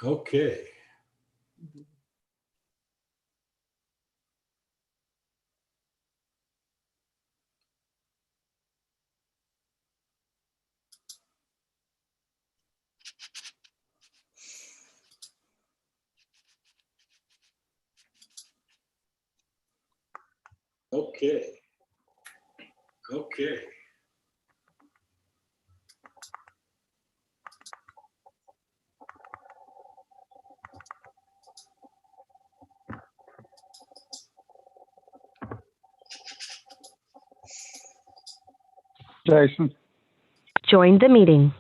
Okay. Okay. Okay. Jason. Join the meeting.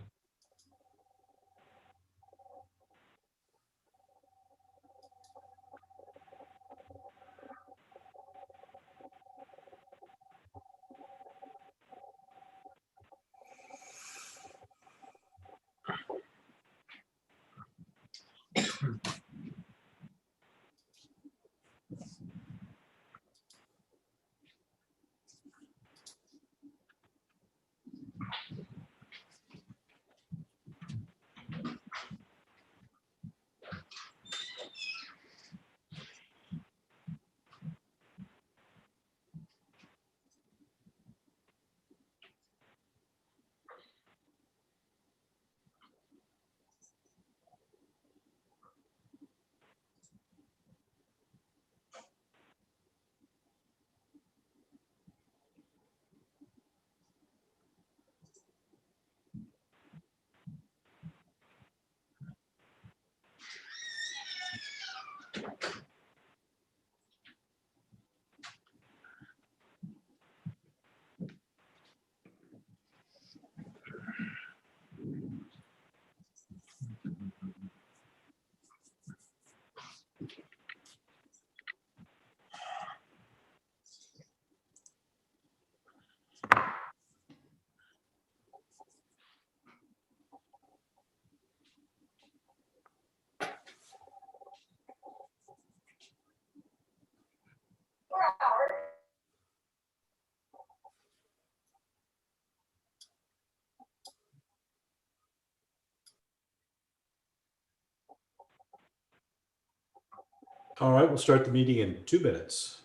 All right, we'll start the meeting in 2 minutes.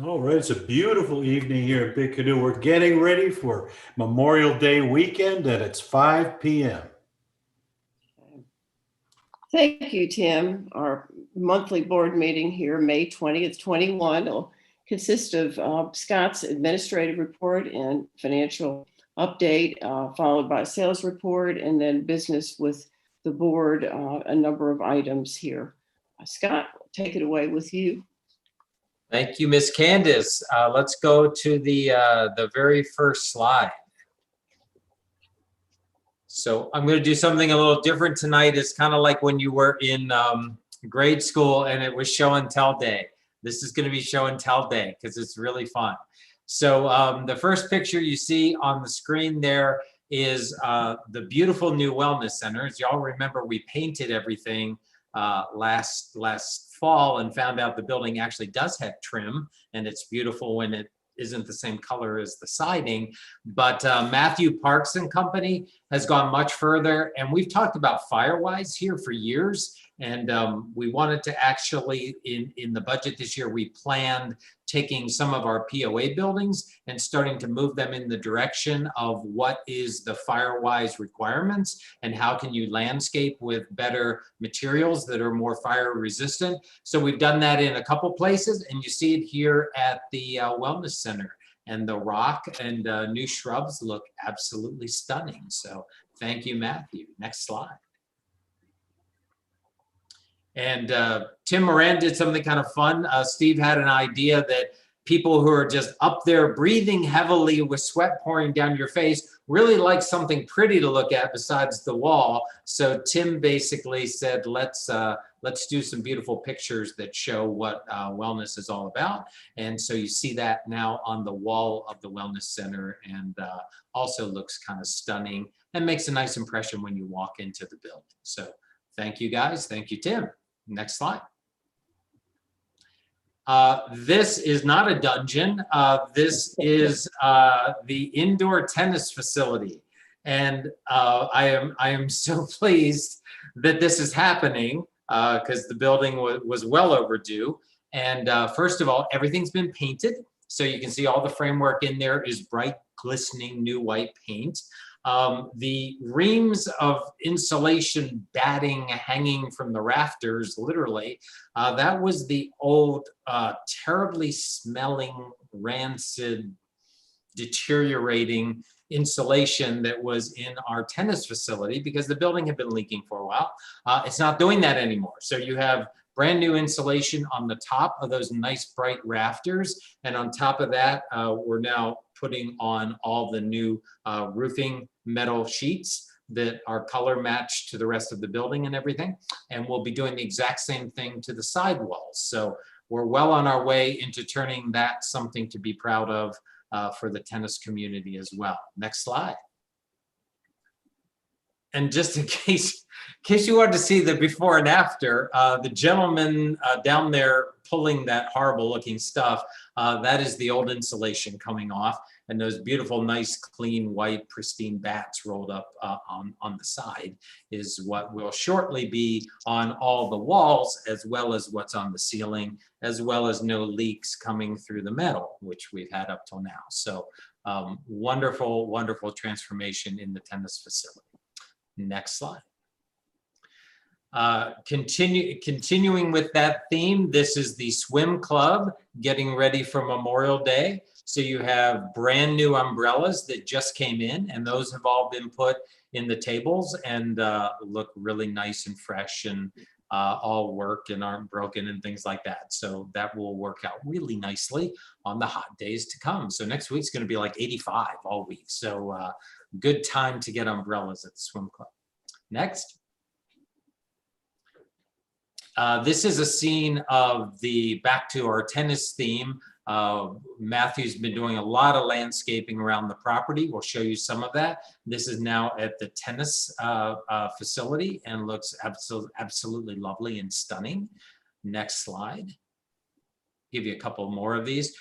All right, it's a beautiful evening here at Big Canoe. We're getting ready for Memorial Day weekend, and it's 5 p.m. Thank you, Tim. Our monthly board meeting here, May 20th, 21, will consist of Scott's administrative report and financial update, followed by a sales report, and then business with the board, a number of items here. Scott, take it away with you. Thank you, Miss Candace. Let's go to the very first slide. So I'm going to do something a little different tonight. It's kind of like when you were in grade school and it was show and tell day. This is going to be show and tell day because it's really fun. So the first picture you see on the screen there is the beautiful new wellness center. As y'all remember, we painted everything last fall and found out the building actually does have trim, and it's beautiful when it isn't the same color as the siding. But Matthew Parks and Company has gone much further, and we've talked about Firewise here for years. And we wanted to actually, in the budget this year, we planned taking some of our POA buildings and starting to move them in the direction of what is the fire-wise requirements and how can you landscape with better materials that are more fire resistant. So we've done that in a couple places, and you see it here at the Wellness Center. And the rock and new shrubs look absolutely stunning. So thank you, Matthew. Next slide. And Tim Moran did something kind of fun. Steve had an idea that people who are just up there breathing heavily with sweat pouring down your face really like something pretty to look at besides the wall. So Tim basically said, let's do some beautiful pictures that show what wellness is all about. And so you see that now on the wall of the Wellness Center, and also looks kind of stunning and makes a nice impression when you walk into the building. So thank you guys. Thank you, Tim. Next slide. This is not a dungeon. This is the indoor tennis facility. And I am so pleased that this is happening because the building was well overdue. And first of all, everything's been painted. So you can see all the framework in there is bright, glistening new white paint. The reams of insulation batting hanging from the rafters, literally, that was the old, terribly smelling, rancid, deteriorating insulation that was in our tennis facility because the building had been leaking for a while. It's not doing that anymore. So you have brand new insulation on the top of those nice bright rafters. And on top of that, we're now putting on all the new roofing metal sheets that are color matched to the rest of the building and everything. And we'll be doing the exact same thing to the side walls. So we're well on our way into turning that something to be proud of for the tennis community as well. Next slide. And just in case you wanted to see the before and after, the gentleman down there pulling that horrible looking stuff, that is the old insulation coming off, and those beautiful, nice, clean, white, pristine bats rolled up on the side is what will shortly be on all the walls, as well as what's on the ceiling, as well as no leaks coming through the metal, which we've had up till now. So wonderful, wonderful transformation in the tennis facility. Next slide. Continuing with that theme, this is the swim club getting ready for Memorial Day. So you have brand new umbrellas that just came in, and those have all been put in the tables and look really nice and fresh and all work and aren't broken and things like that. So that will work out really nicely on the hot days to come. So next week's going to be like 85 all week. So good time to get umbrellas at the swim club. Next. This is a scene of the back to our tennis theme. Matthew's been doing a lot of landscaping around the property. We'll show you some of that. This is now at the tennis facility and looks absolutely lovely and stunning. Next slide. Give you a couple more of these.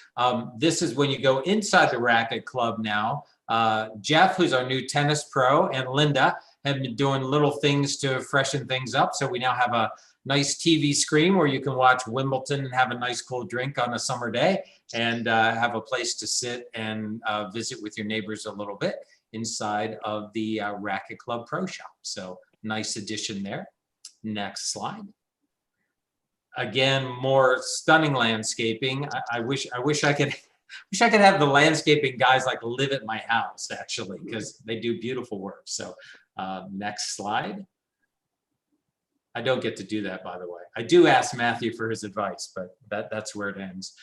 This is when you go inside the racket club now. Jeff, who's our new tennis pro, and Linda have been doing little things to freshen things up. So we now have a nice TV screen where you can watch Wimbledon and have a nice cool drink on a summer day, and have a place to sit and visit with your neighbors a little bit inside of the Racket Club Pro Shop. So nice addition there. Next slide. Again, more stunning landscaping. I wish I could have the landscaping guys like live at my house, actually, because they do beautiful work. So next slide. I don't get to do that, by the way. I do ask Matthew for his advice, but that's where it ends.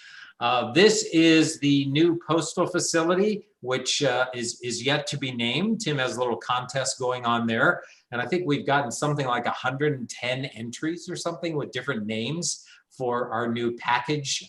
This is the new Postal Facility, which is yet to be named. Tim has a little contest going on there. And I think we've gotten something like 110 entries or something with different names for our new package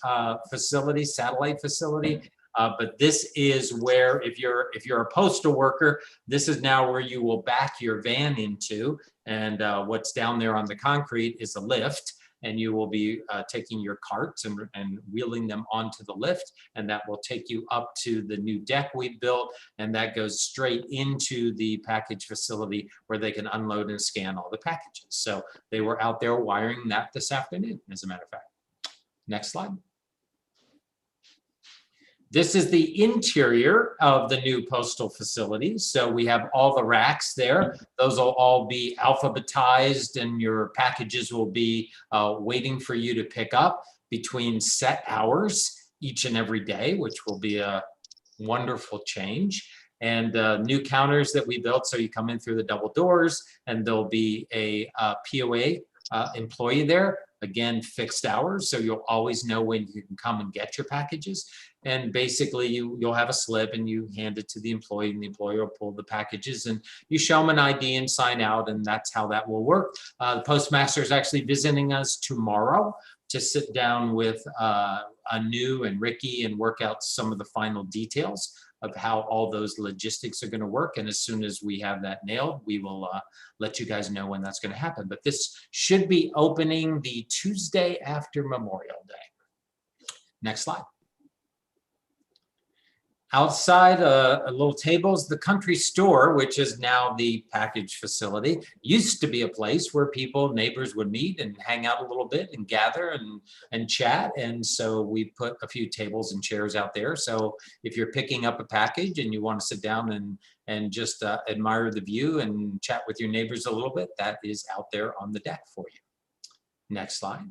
facility, satellite facility. But this is where, if you're a postal worker, this is now where you will back your van into. And what's down there on the concrete is a lift. And you will be taking your carts and wheeling them onto the lift, and that will take you up to the new deck we built, and that goes straight into the package facility where they can unload and scan all the packages. So they were out there wiring that this afternoon, as a matter of fact. Next slide. This is the interior of the new postal facility. So we have all the racks there. Those will all be alphabetized, and your packages will be waiting for you to pick up between set hours each and every day, which will be a wonderful change. And new counters that we built. So you come in through the double doors, and there'll be a POA employee there. Again, fixed hours, so you'll always know when you can come and get your packages. And basically, you'll have a slip, and you hand it to the employee, and the employee will pull the packages, and you show them an ID and sign out, and that's how that will work. The postmaster is actually visiting us tomorrow to sit down with Anu and Ricky and work out some of the final details of how all those logistics are going to work. And as soon as we have that nailed, we will let you guys know when that's going to happen. But this should be opening the Tuesday after Memorial Day. Next slide. Outside, a little tables, the country store, which is now the package facility, used to be a place where people, neighbors would meet and hang out a little bit and gather and chat. And so we put a few tables and chairs out there. So if you're picking up a package and you want to sit down and just admire the view and chat with your neighbors a little bit, that is out there on the deck for you. Next slide.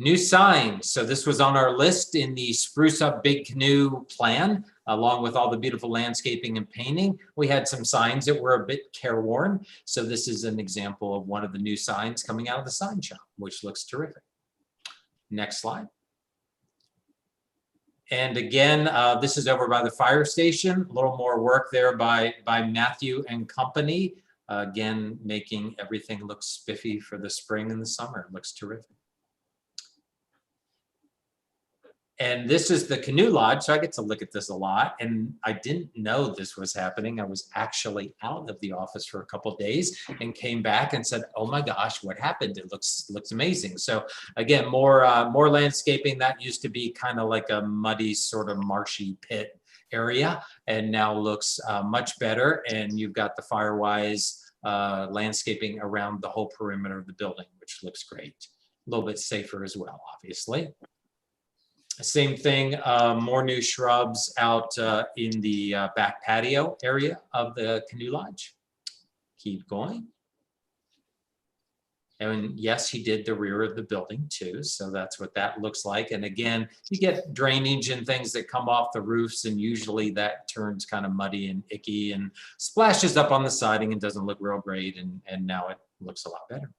New signs. So this was on our list in the Spruce Up Big Canoe plan, along with all the beautiful landscaping and painting. We had some signs that were a bit careworn. So this is an example of one of the new signs coming out of the sign shop, which looks terrific. Next slide. And again, this is over by the fire station. A little more work there by Matthew and company. Again, making everything look spiffy for the spring and the summer. It looks terrific. And this is the canoe lodge, so I get to look at this a lot. And I didn't know this was happening. I was actually out of the office for a couple of days and came back and said, "Oh my gosh, what happened? It looks amazing." So again, more landscaping. That used to be kind of like a muddy, sort of marshy pit area, and now looks much better. And you've got the Firewise landscaping around the whole perimeter of the building, which looks great. A little bit safer as well, obviously. Same thing, more new shrubs out in the back patio area of the canoe lodge. Keep going. And yes, he did the rear of the building too. So that's what that looks like. And again, you get drainage and things that come off the roofs, and usually that turns kind of muddy and icky and splashes up on the siding and doesn't look real great. And now it looks a lot better.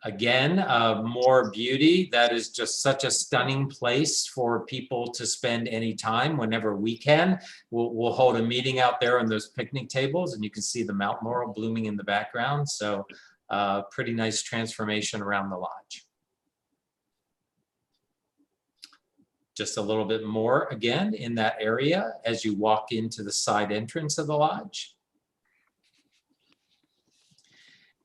Again, more beauty. That is just such a stunning place for people to spend any time whenever we can. We'll hold a meeting out there on those picnic tables, and you can see the Mount Laurel blooming in the background. So pretty nice transformation around the lodge. Just a little bit more again in that area as you walk into the side entrance of the lodge.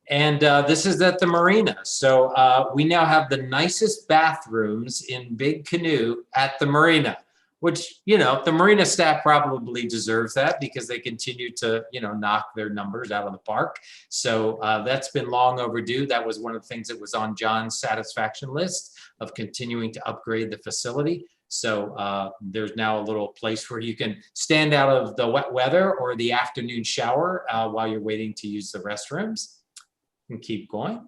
And this is at the marina. So we now have the nicest bathrooms in Big Canoe at the marina, which, you know, the marina staff probably deserves that because they continue to, you know, knock their numbers out of the park. So that's been long overdue. That was one of the things that was on John's satisfaction list of continuing to upgrade the facility. So there's now a little place where you can stand out of the wet weather or the afternoon shower while you're waiting to use the restrooms. And keep going.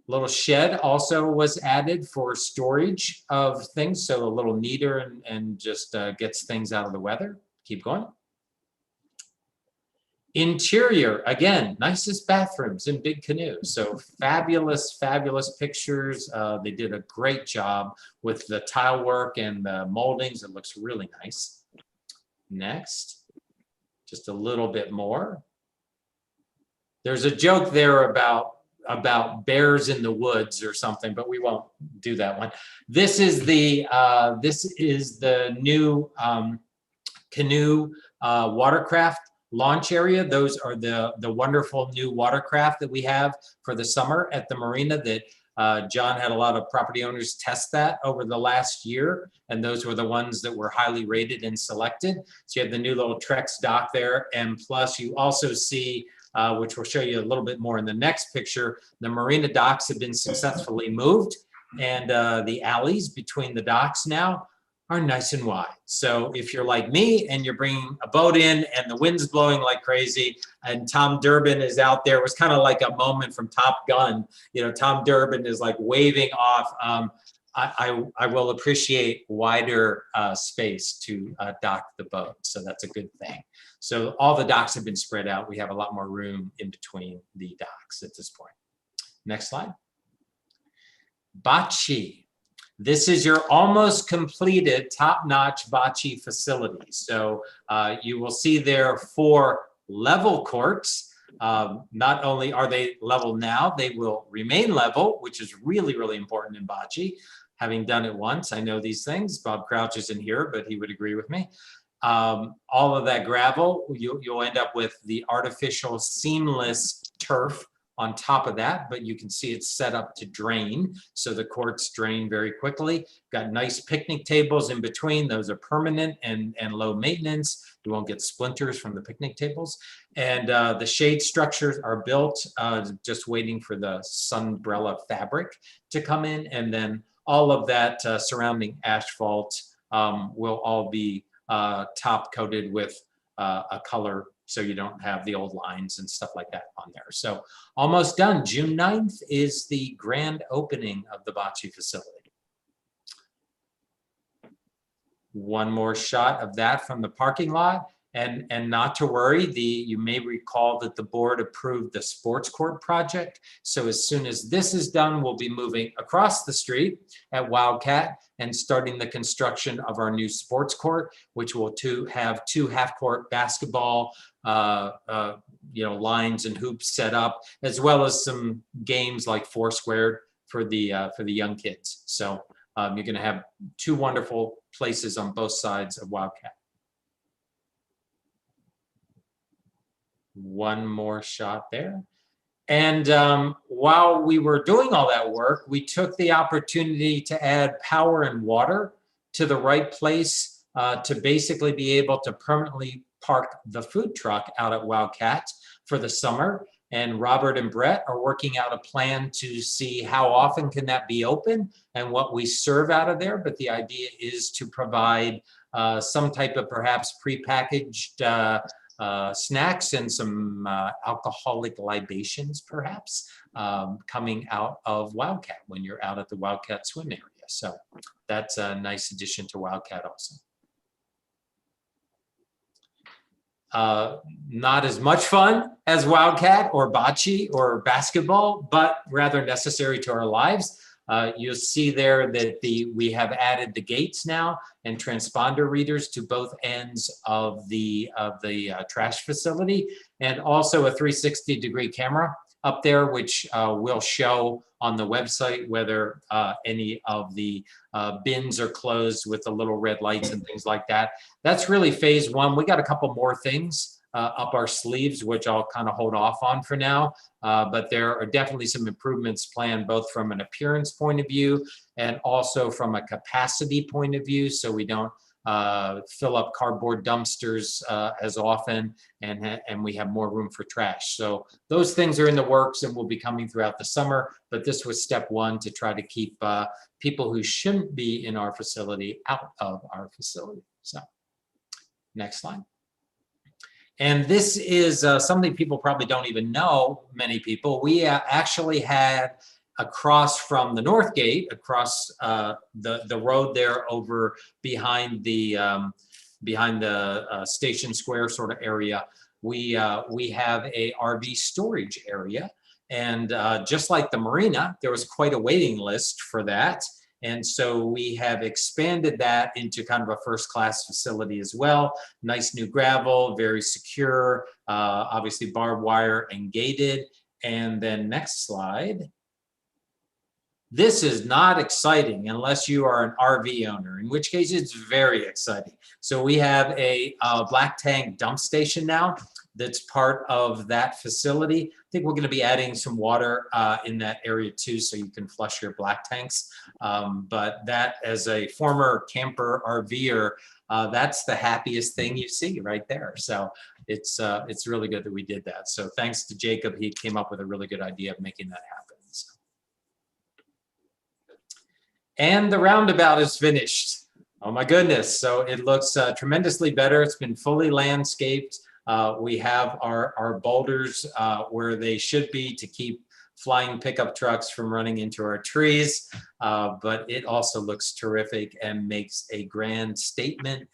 Little shed also was added for storage of things, so a little neater and just gets things out of the weather. Keep going. Interior, again, nicest bathrooms in Big Canoe. So fabulous, fabulous pictures. They did a great job with the tile work and the moldings. It looks really nice. Next, just a little bit more. There's a joke there about bears in the woods or something, but we won't do that one. This is the new canoe watercraft launch area. Those are the wonderful new watercraft that we have for the summer at the marina that John had a lot of property owners test that over the last year, and those were the ones that were highly rated and selected. So you have the new little Trex dock there, and plus you also see which we'll show you a little bit more in the next picture. The marina docks have been successfully moved, and the alleys between the docks now are nice and wide. So if you're like me and you're bringing a boat in and the wind's blowing like crazy and Tom Durbin is out there, it was kind of like a moment from Top Gun. You know, Tom Durbin is like waving off. I will appreciate wider space to dock the boat. So that's a good thing. So all the docks have been spread out. We have a lot more room in between the docks at this point. Next slide. Bocce. This is your almost completed top-notch bocce facility. So you will see there 4 level courts. Not only are they level now, they will remain level, which is really, really important in bocce. Having done it once, I know these things. Bob Crouch isn't here, but he would agree with me. All of that gravel, you'll end up with the artificial seamless turf on top of that, but you can see it's set up to drain. So the courts drain very quickly. Got nice picnic tables in between. Those are permanent and low maintenance. You won't get splinters from the picnic tables. And the shade structures are built, just waiting for the sunbrella fabric to come in. And then all of that surrounding asphalt will all be top coated with a color, so you don't have the old lines and stuff like that on there. So almost done. June 9th is the grand opening of the bocce facility. One more shot of that from the parking lot. And not to worry, you may recall that the board approved the sports court project. So as soon as this is done, we'll be moving across the street at Wildcat and starting the construction of our new sports court, which will have 2 half-court basketball lines and hoops set up, as well as some games like Foursquare for the young kids. So you're going to have 2 wonderful places on both sides of Wildcat. One more shot there. And while we were doing all that work, we took the opportunity to add power and water to the right place to basically be able to permanently park the food truck out at Wildcat for the summer. And Robert and Brett are working out a plan to see how often can that be open and what we serve out of there. But the idea is to provide some type of perhaps prepackaged snacks and some alcoholic libations, perhaps, coming out of Wildcat when you're out at the Wildcat swim area. So that's a nice addition to Wildcat also. Not as much fun as Wildcat or bocce or basketball, but rather necessary to our lives. You'll see there that we have added the gates now and transponder readers to both ends of the trash facility, and also a 360-degree camera up there, which will show on the website whether any of the bins are closed with the little red lights and things like that. That's really phase 1. We got a couple more things up our sleeves, which I'll kind of hold off on for now. But there are definitely some improvements planned, both from an appearance point of view and also from a capacity point of view, so we don't fill up cardboard dumpsters as often, and we have more room for trash. So those things are in the works and will be coming throughout the summer, but this was step 1 to try to keep people who shouldn't be in our facility out of our facility. So next slide. And this is something people probably don't even know, many people. We actually had across from the North Gate, across the road there over behind the Station Square sort of area, we have a RV storage area. And just like the marina, there was quite a waiting list for that. And so we have expanded that into kind of a first-class facility as well. Nice new gravel, very secure, obviously barbed wire and gated. And then next slide. This is not exciting unless you are an RV owner, in which case it's very exciting. So we have a black tank dump station now that's part of that facility. I think we're going to be adding some water in that area too, so you can flush your black tanks. But that, as a former camper RVer, that's the happiest thing you see right there. So it's really good that we did that. So thanks to Jacob, he came up with a really good idea of making that happen. So. And the roundabout is finished. Oh my goodness. So it looks tremendously better. It's been fully landscaped. We have our boulders where they should be to keep flying pickup trucks from running into our trees. But it also looks terrific and makes a grand statement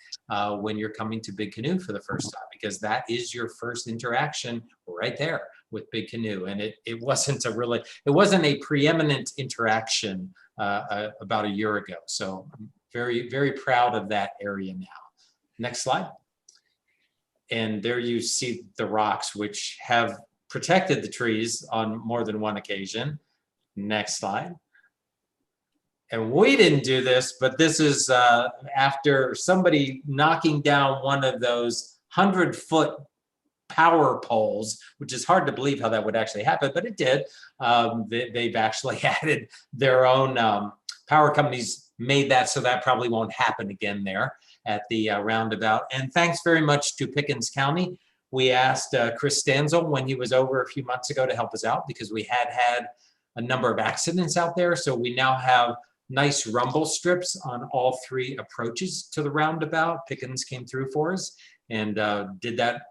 when you're coming to Big Canoe for the first time, because that is your first interaction right there with Big Canoe. And it wasn't a preeminent interaction about a year ago. So I'm very, very proud of that area now. Next slide. And there you see the rocks, which have protected the trees on more than one occasion. Next slide. And we didn't do this, but this is after somebody knocking down one of those 100-foot power poles, which is hard to believe how that would actually happen, but it did. They've actually added their own power companies made that, so that probably won't happen again there at the roundabout. And thanks very much to Pickens County. We asked Chris Stanzel when he was over a few months ago to help us out, because we had a number of accidents out there. So we now have nice rumble strips on all 3 approaches to the roundabout. Pickens came through for us and did that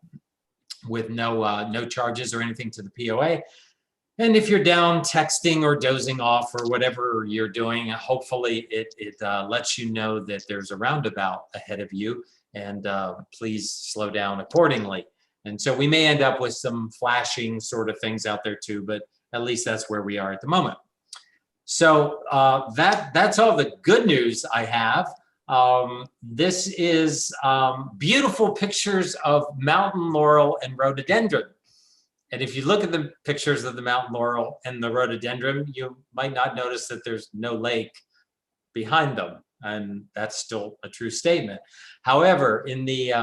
with no charges or anything to the POA. And if you're down texting or dozing off or whatever you're doing, hopefully it lets you know that there's a roundabout ahead of you, and please slow down accordingly. And so we may end up with some flashing sort of things out there too, but at least that's where we are at the moment. So that's all the good news I have. This is beautiful pictures of mountain laurel and rhododendron. And if you look at the pictures of the mountain laurel and the rhododendron, you might not notice that there's no lake behind them. And that's still a true statement. However, in the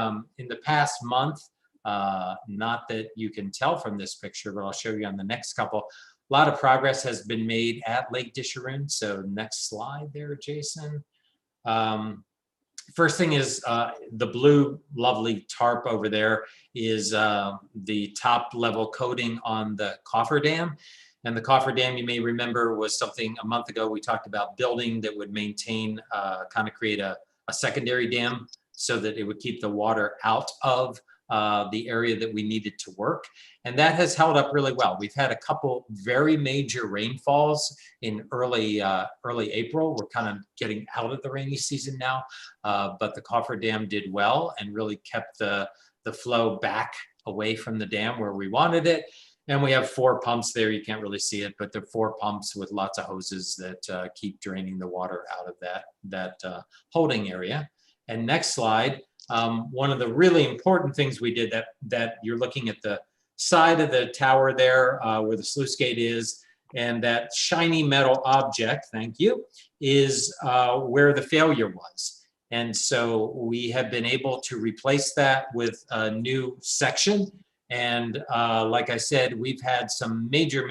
past month, not that you can tell from this picture, but I'll show you on the next couple, a lot of progress has been made at Lake Disharoon. So next slide there, Jason. First thing is the blue lovely tarp over there is the top level coating on the coffer dam. And the coffer dam, you may remember, was something a month ago we talked about building that would maintain, kind of create a secondary dam so that it would keep the water out of the area that we needed to work. And that has held up really well. We've had a couple very major rainfalls in early April. We're kind of getting out of the rainy season now, but the coffer dam did well and really kept the flow back away from the dam where we wanted it. And we have 4 pumps there. You can't really see it, but they're 4 pumps with lots of hoses that keep draining the water out of that holding area. And next slide. One of the really important things we did that you're looking at the side of the tower there where the sluice gate is, and that shiny metal object, thank you, is where the failure was. And so we have been able to replace that with a new section. And like I said, we've had some major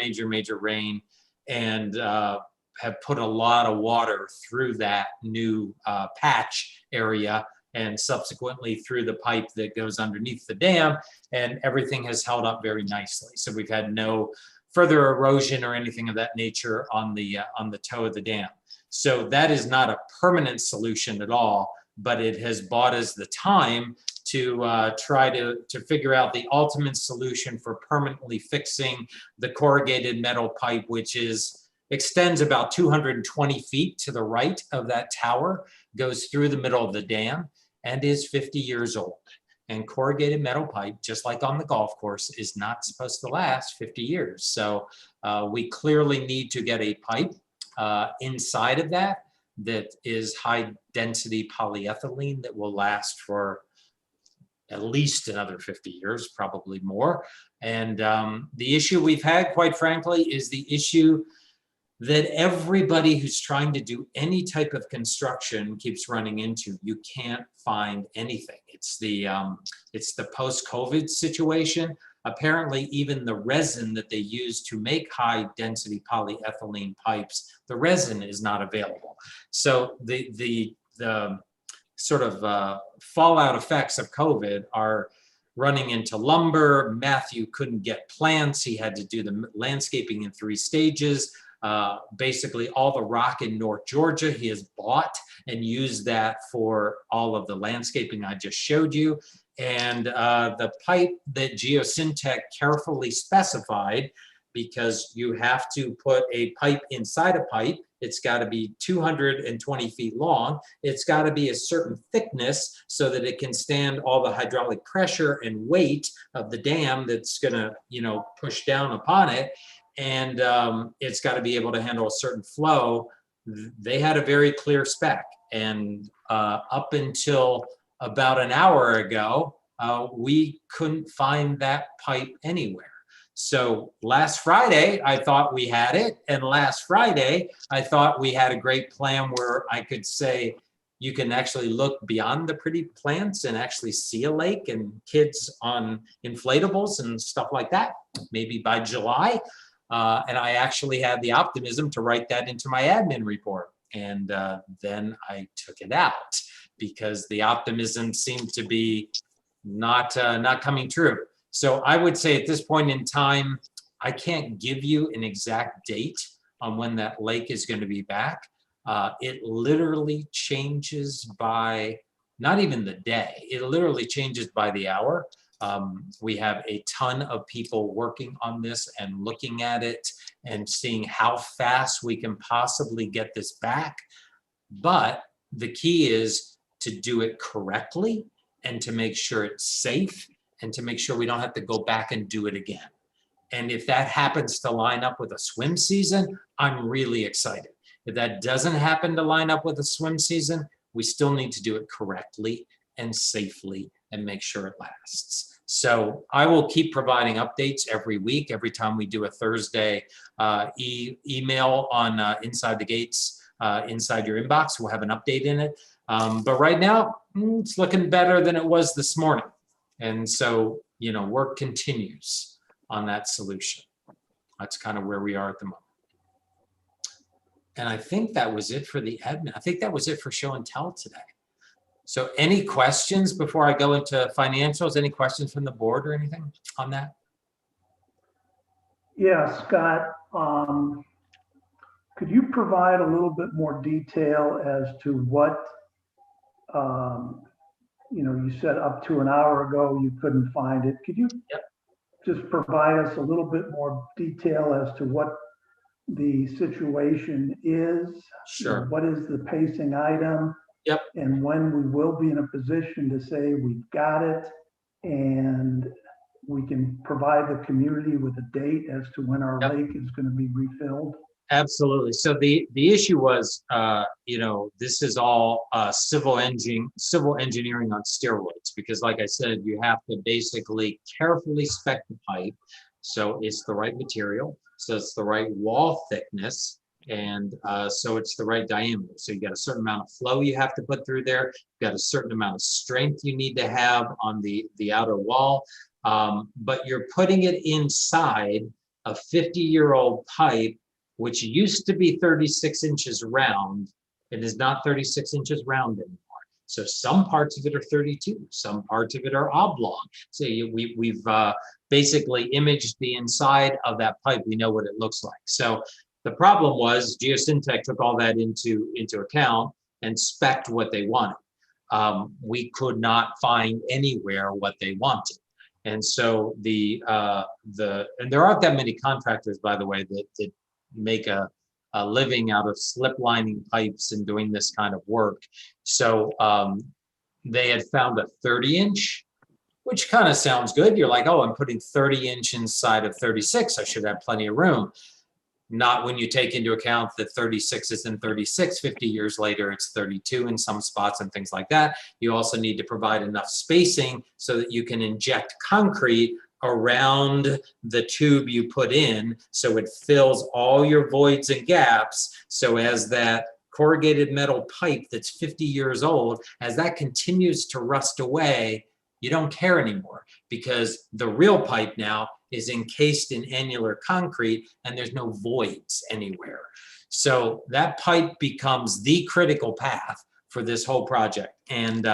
rain and have put a lot of water through that new patch area and subsequently through the pipe that goes underneath the dam, and everything has held up very nicely. So we've had no further erosion or anything of that nature on the toe of the dam. So that is not a permanent solution at all, but it has bought us the time to try to figure out the ultimate solution for permanently fixing the corrugated metal pipe, which extends about 220 feet to the right of that tower, goes through the middle of the dam, and is 50 years old. And corrugated metal pipe, just like on the golf course, is not supposed to last 50 years. So we clearly need to get a pipe inside of that is high density polyethylene that will last for at least another 50 years, probably more. And the issue we've had, quite frankly, is the issue that everybody who's trying to do any type of construction keeps running into. You can't find anything. It's the post-COVID situation. Apparently, even the resin that they use to make high-density polyethylene pipes, the resin is not available. So the sort of fallout effects of COVID are running into lumber. Matthew couldn't get plants. He had to do the landscaping in 3 stages. basically all the rock in North Georgia. He has bought and used that for all of the landscaping I just showed you. And the pipe that Geosyntec carefully specified, because you have to put a pipe inside a pipe. It's got to be 220 feet long. It's got to be a certain thickness so that it can stand all the hydraulic pressure and weight of the dam that's going to, push down upon it. And it's got to be able to handle a certain flow. They had a very clear spec. And up until about an hour ago, we couldn't find that pipe anywhere. So last Friday, I thought we had it. And last Friday, I thought we had a great plan where I could say, you can actually look beyond the pretty plants and actually see a lake and kids on inflatables and stuff like that, maybe by July. And I actually had the optimism to write that into my admin report. And then I took it out because the optimism seemed to be not coming true. So I would say at this point in time, I can't give you an exact date on when that lake is going to be back. It literally changes by not even the day. It literally changes by the hour. We have a ton of people working on this and looking at it and seeing how fast we can possibly get this back. But the key is to do it correctly and to make sure it's safe and to make sure we don't have to go back and do it again. And if that happens to line up with a swim season, I'm really excited. If that doesn't happen to line up with a swim season, we still need to do it correctly and safely and make sure it lasts. So I will keep providing updates every week, every time we do a Thursday email on Inside the Gates, inside your inbox, we'll have an update in it. But right now, it's looking better than it was this morning. And so, work continues on that solution. That's kind of where we are at the moment. And I think that was it for the admin. I think that was it for show and tell today. So any questions before I go into financials? Any questions from the board or anything on that? Yeah, Scott, could you provide a little bit more detail as to what, you said up to an hour ago you couldn't find it. Could you just provide us a little bit more detail as to what the situation is? Sure. What is the pacing item? Yep. And when we will be in a position to say we've got it and we can provide the community with a date as to when our lake is going to be refilled? Absolutely. So the issue was, this is all civil engineering on steroids, because like I said, you have to basically carefully spec the pipe. So it's the right material. So it's the right wall thickness. And so it's the right diameter. So you got a certain amount of flow you have to put through there. You've got a certain amount of strength you need to have on the outer wall. But you're putting it inside a 50-year-old pipe, which used to be 36 inches round. It is not 36 inches round anymore. So some parts of it are 32, some parts of it are oblong. So we've basically imaged the inside of that pipe. We know what it looks like. So the problem was Geosyntec took all that into account and spec'd what they wanted. We could not find anywhere what they wanted. And so and there aren't that many contractors, by the way, that make a living out of slip lining pipes and doing this kind of work. So they had found a 30-inch, which kind of sounds good. You're like, oh, I'm putting 30-inch inside of 36. I should have plenty of room. Not when you take into account that 36 is in 36, 50 years later, it's 32 in some spots and things like that. You also need to provide enough spacing so that you can inject concrete around the tube you put in, so it fills all your voids and gaps. So as that corrugated metal pipe that's 50 years old, as that continues to rust away, you don't care anymore, because the real pipe now is encased in annular concrete and there's no voids anywhere. So that pipe becomes the critical path for this whole project. And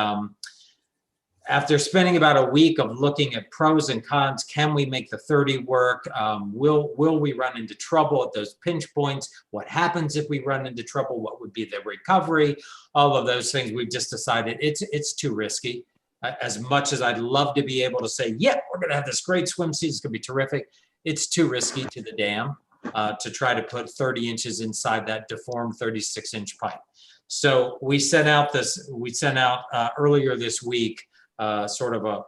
after spending about a week of looking at pros and cons, can we make the 30 work? Will we run into trouble at those pinch points? What happens if we run into trouble? What would be the recovery? All of those things, we've just decided it's too risky. As much as I'd love to be able to say, yeah, we're going to have this great swim season, it's going to be terrific. It's too risky to the dam to try to put 30 inches inside that deformed 36-inch pipe. So we sent out earlier this week, sort of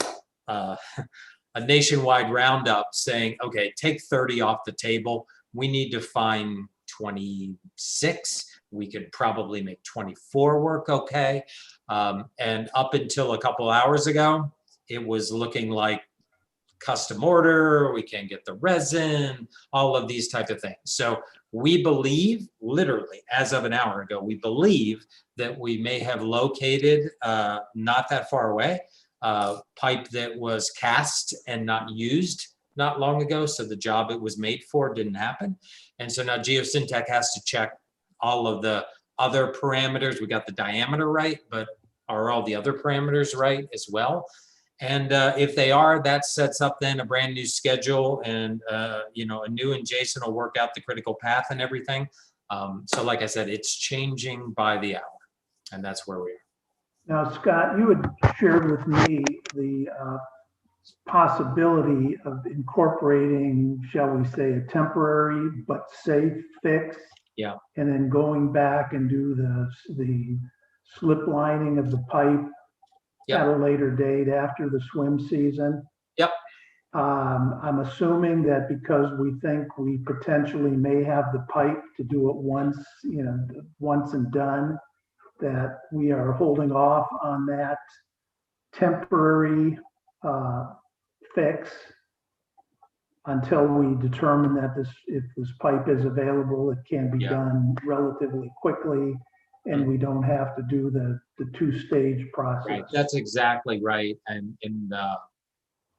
a nationwide roundup saying, okay, take 30 off the table. We need to find 26. We could probably make 24 work okay. And up until a couple hours ago, it was looking like custom order, we can't get the resin, all of these types of things. So we believe, literally as of an hour ago, we believe that we may have located, not that far away, pipe that was cast and not used not long ago. So the job it was made for didn't happen. And so now Geosyntec has to check all of the other parameters. We got the diameter right, but are all the other parameters right as well? And if they are, that sets up then a brand new schedule, and you know, a new and Jason will work out the critical path and everything. So like I said, it's changing by the hour, and that's where we are. Now, Scott, you had shared with me the possibility of incorporating, shall we say, a temporary but safe fix. Yeah. And then going back and do the slip lining of the pipe. Yep. At a later date after the swim season. Yep. I'm assuming that because we think we potentially may have the pipe to do it once, you know, once and done, that we are holding off on that temporary fix until we determine that if this pipe is available, it can be done relatively quickly, and we don't have to do the two-stage process. Right. That's exactly right. And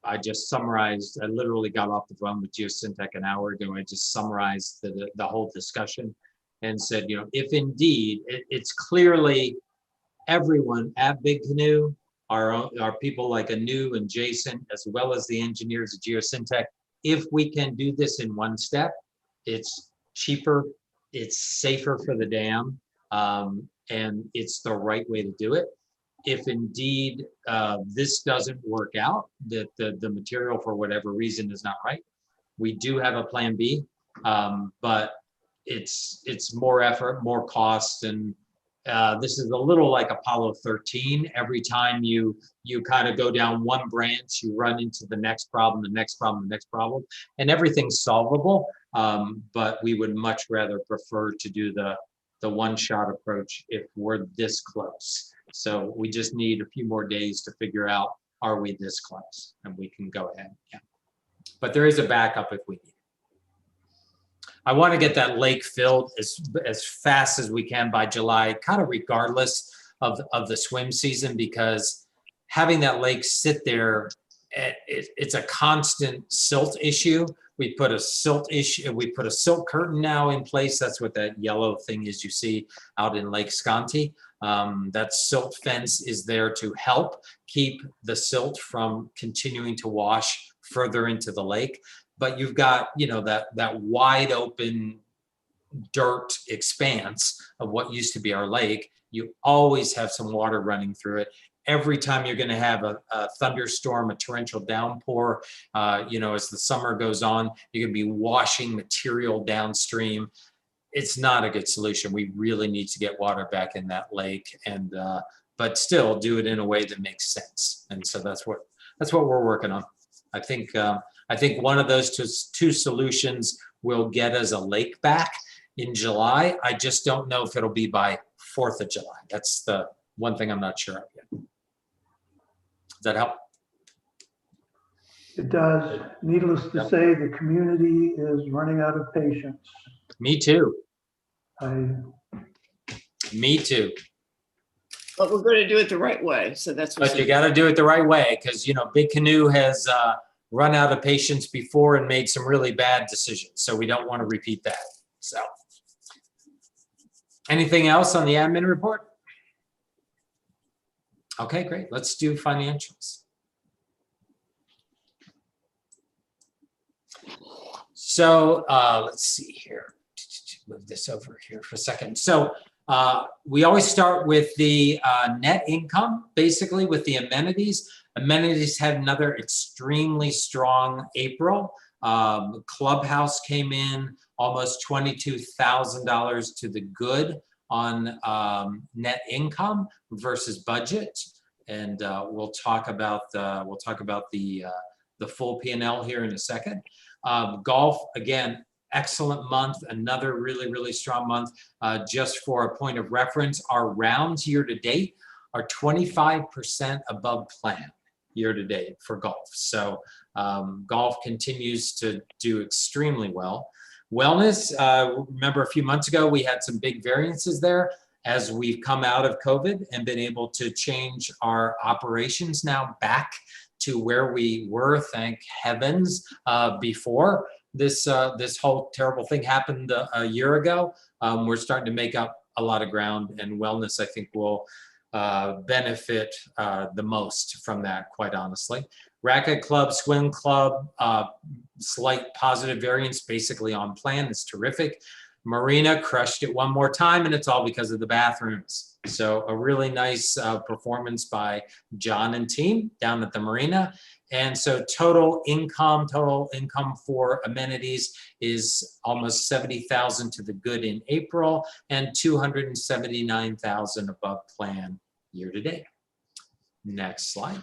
I just summarized, I literally got off the phone with Geosyntec an hour ago. I just summarized the whole discussion and said, you know, if indeed it's clearly everyone at Big Canoe, our people like Anu and Jason, as well as the engineers at Geosyntec, if we can do this in one step, it's cheaper, it's safer for the dam, and it's the right way to do it. If indeed this doesn't work out, that the material for whatever reason is not right, we do have a plan B, but it's more effort, more cost, and this is a little like Apollo 13. Every time you kind of go down one branch, you run into the next problem, the next problem, the next problem, and everything's solvable. But we would much rather prefer to do the one-shot approach if we're this close. So we just need a few more days to figure out, are we this close? And we can go ahead. Yeah. But there is a backup if we need it. I want to get that lake filled as fast as we can by July, kind of regardless of the swim season, because having that lake sit there, it's a constant silt issue. We put a silt curtain now in place. That's what that yellow thing is you see out in Lake Sconti. That silt fence is there to help keep the silt from continuing to wash further into the lake. But you've got, you know, that wide open dirt expanse of what used to be our lake. You always have some water running through it. Every time you're going to have a thunderstorm, a torrential downpour, you know, as the summer goes on, you're going to be washing material downstream. It's not a good solution. We really need to get water back in that lake, and but still do it in a way that makes sense. And so that's what we're working on. I think one of those two solutions will get us a lake back in July. I just don't know if it'll be by 4th of July. That's the one thing I'm not sure of yet. Does that help? It does. Needless to say, the community is running out of patience. Me too. Me too. But we're going to do it the right way. So that's what. But you got to do it the right way, because, you know, Big Canoe has run out of patience before and made some really bad decisions. So we don't want to repeat that. So anything else on the admin report? Okay, great. Let's do financials. So let's see here. Move this over here for a second. So we always start with the net income, basically with the amenities. Amenities had another extremely strong April. Clubhouse came in almost $22,000 to the good on net income versus budget, and we'll talk about the full P&L here in a second. Golf, again, excellent month, another really strong month. Just for a point of reference, our rounds year to date are 25% above plan year to date for golf. So golf continues to do extremely well. Wellness, remember a few months ago, we had some big variances there. As we've come out of COVID and been able to change our operations now back to where we were, thank heavens, before this whole terrible thing happened a year ago. We're starting to make up a lot of ground, and wellness, I think, will benefit the most from that, quite honestly. Racket club, swim club, slight positive variance, basically on plan. It's terrific. Marina crushed it one more time, and it's all because of the bathrooms. So a really nice performance by John and team down at the Marina. And so total income for amenities is almost 70,000 to the good in April and 279,000 above plan year to date. Next slide.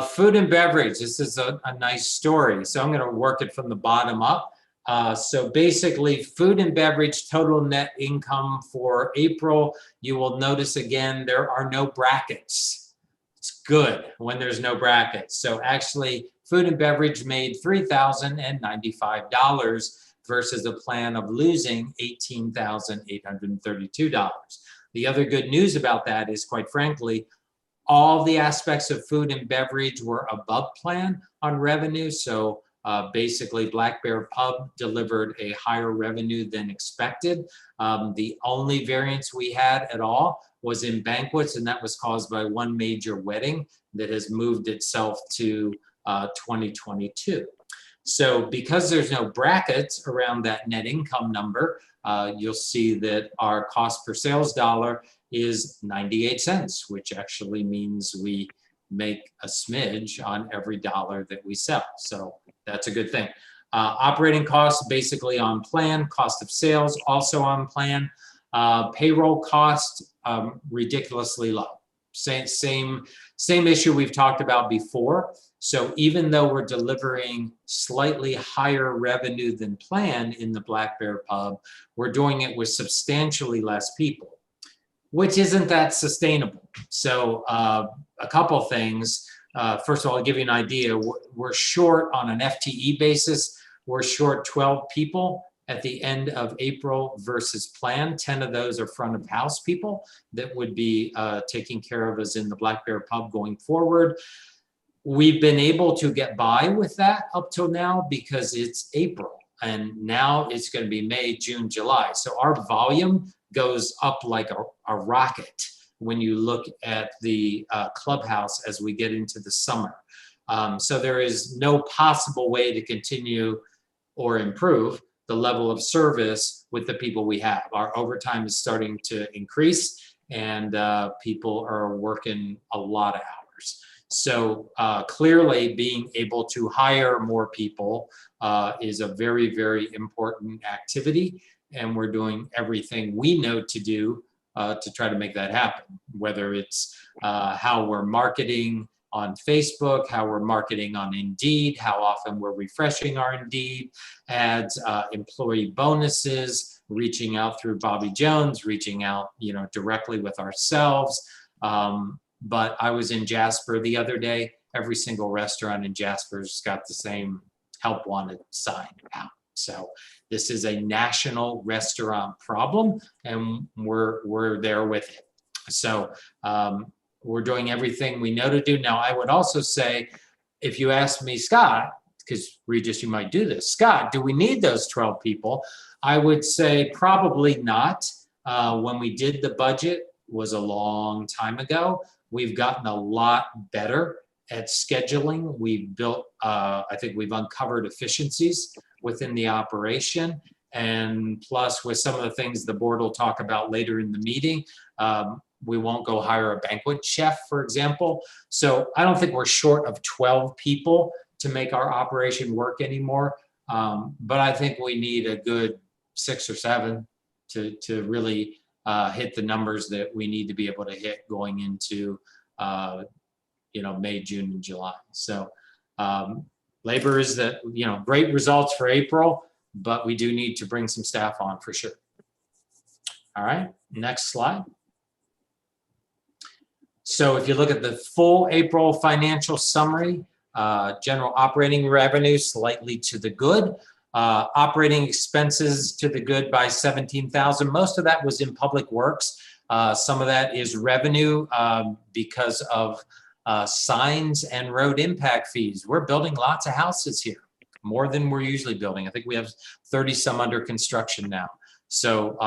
Food and beverage, this is a nice story. So I'm going to work it from the bottom up. So basically, food and beverage total net income for April, you will notice again, there are no brackets. It's good when there's no brackets. So actually, food and beverage made $3,095 versus a plan of losing $18,832. The other good news about that is, quite frankly, all the aspects of food and beverage were above plan on revenue. So basically, Black Bear Pub delivered a higher revenue than expected. The only variance we had at all was in banquets, and that was caused by one major wedding that has moved itself to 2022. So because there's no brackets around that net income number, you'll see that our cost per sales dollar is 98 cents, which actually means we make a smidge on every dollar that we sell. So that's a good thing. Operating costs basically on plan, cost of sales also on plan. Payroll cost ridiculously low. Same issue we've talked about before. So even though we're delivering slightly higher revenue than planned in the Black Bear Pub, we're doing it with substantially less people, which isn't that sustainable. So a couple things. First of all, I'll give you an idea. We're short on an FTE basis. We're short 12 people at the end of April versus plan. 10 of those are front of house people that would be taking care of us in the Black Bear Pub going forward. We've been able to get by with that up till now because it's April, and now it's going to be May, June, July. So our volume goes up like a rocket when you look at the clubhouse as we get into the summer. So there is no possible way to continue or improve the level of service with the people we have. Our overtime is starting to increase, and people are working a lot of hours. So clearly being able to hire more people is a very, very important activity, and we're doing everything we know to do to try to make that happen, whether it's how we're marketing on Facebook, how we're marketing on Indeed, how often we're refreshing our Indeed ads, employee bonuses, reaching out through Bobby Jones, reaching out, directly with ourselves. But I was in Jasper the other day. Every single restaurant in Jasper's got the same help wanted sign out. So this is a national restaurant problem, and we're there with it. So we're doing everything we know to do. Now, I would also say, if you ask me, Scott, because Regis, you might do this, Scott, do we need those 12 people? I would say probably not. When we did the budget, was a long time ago. We've gotten a lot better at scheduling. We've built, I think we've uncovered efficiencies within the operation. And plus, with some of the things the board will talk about later in the meeting, we won't go hire a banquet chef, for example. So I don't think we're short of 12 people to make our operation work anymore. But I think we need a good 6 or 7 to really hit the numbers that we need to be able to hit going into May, June, and July. So labor is great results for April, but we do need to bring some staff on for sure. All right, next slide. So if you look at the full April financial summary, general operating revenue slightly to the good. Operating expenses to the good by 17,000. Most of that was in public works. Some of that is revenue because of signs and road impact fees. We're building lots of houses here, more than we're usually building. I think we have 30 some under construction now. So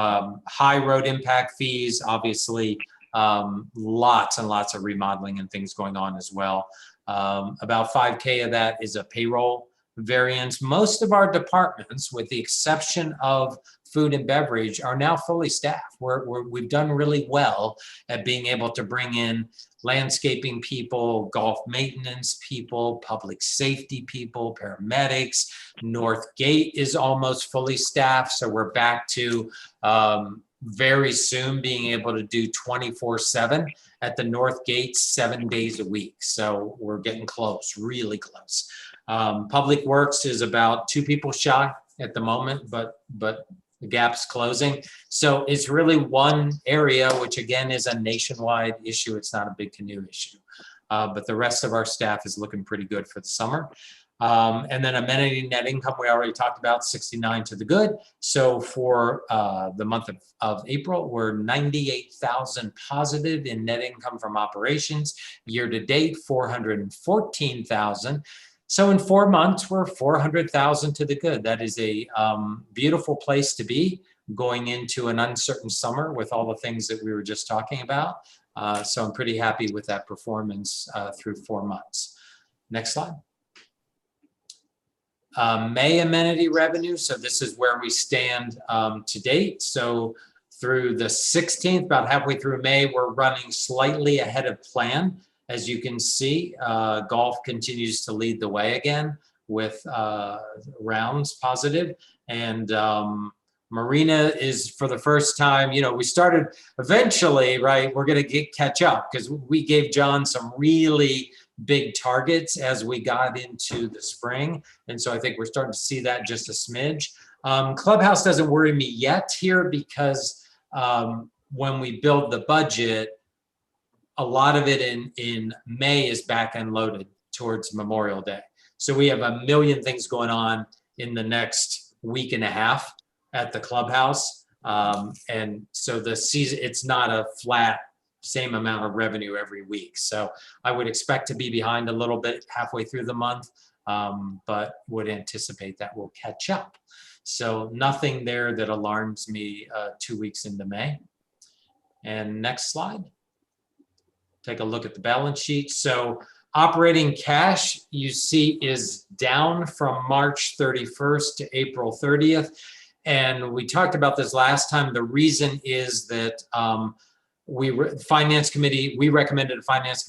high road impact fees, obviously lots and lots of remodeling and things going on as well. About 5K of that is a payroll variance. Most of our departments, with the exception of food and beverage, are now fully staffed. We've done really well at being able to bring in landscaping people, golf maintenance people, public safety people, paramedics. North Gate is almost fully staffed, so we're back to very soon being able to do 24/7 at the North Gate 7 days a week. So we're getting close, really close. Public Works is about 2 people shy at the moment, but the gap's closing. So it's really one area, which again is a nationwide issue. It's not a big Canoe issue, but the rest of our staff is looking pretty good for the summer. And then amenity net income, we already talked about, 69 to the good. So for the month of April, we're 98,000 positive in net income from operations. Year to date, 414,000. So in 4 months, we're 400,000 to the good. That is a beautiful place to be going into an uncertain summer with all the things that we were just talking about. So I'm pretty happy with that performance through 4 months. Next slide. May amenity revenue. So this is where we stand to date. So through the 16th, about halfway through May, we're running slightly ahead of plan. As you can see, golf continues to lead the way again with rounds positive. And Marina is, for the first time, we started eventually, right? We're going to catch up because we gave John some really big targets as we got into the spring. And so I think we're starting to see that just a smidge. Clubhouse doesn't worry me yet here because when we build the budget, a lot of it in May is back end loaded towards Memorial Day. So we have a million things going on in the next week and a half at the clubhouse. And so the season, it's not a flat same amount of revenue every week. So I would expect to be behind a little bit halfway through the month, but would anticipate that we'll catch up. So nothing there that alarms me 2 weeks into May. And next slide. Take a look at the balance sheet. So operating cash, you see, is down from March 31st to April 30th. And we talked about this last time. The reason is that Finance Committee recommended to Finance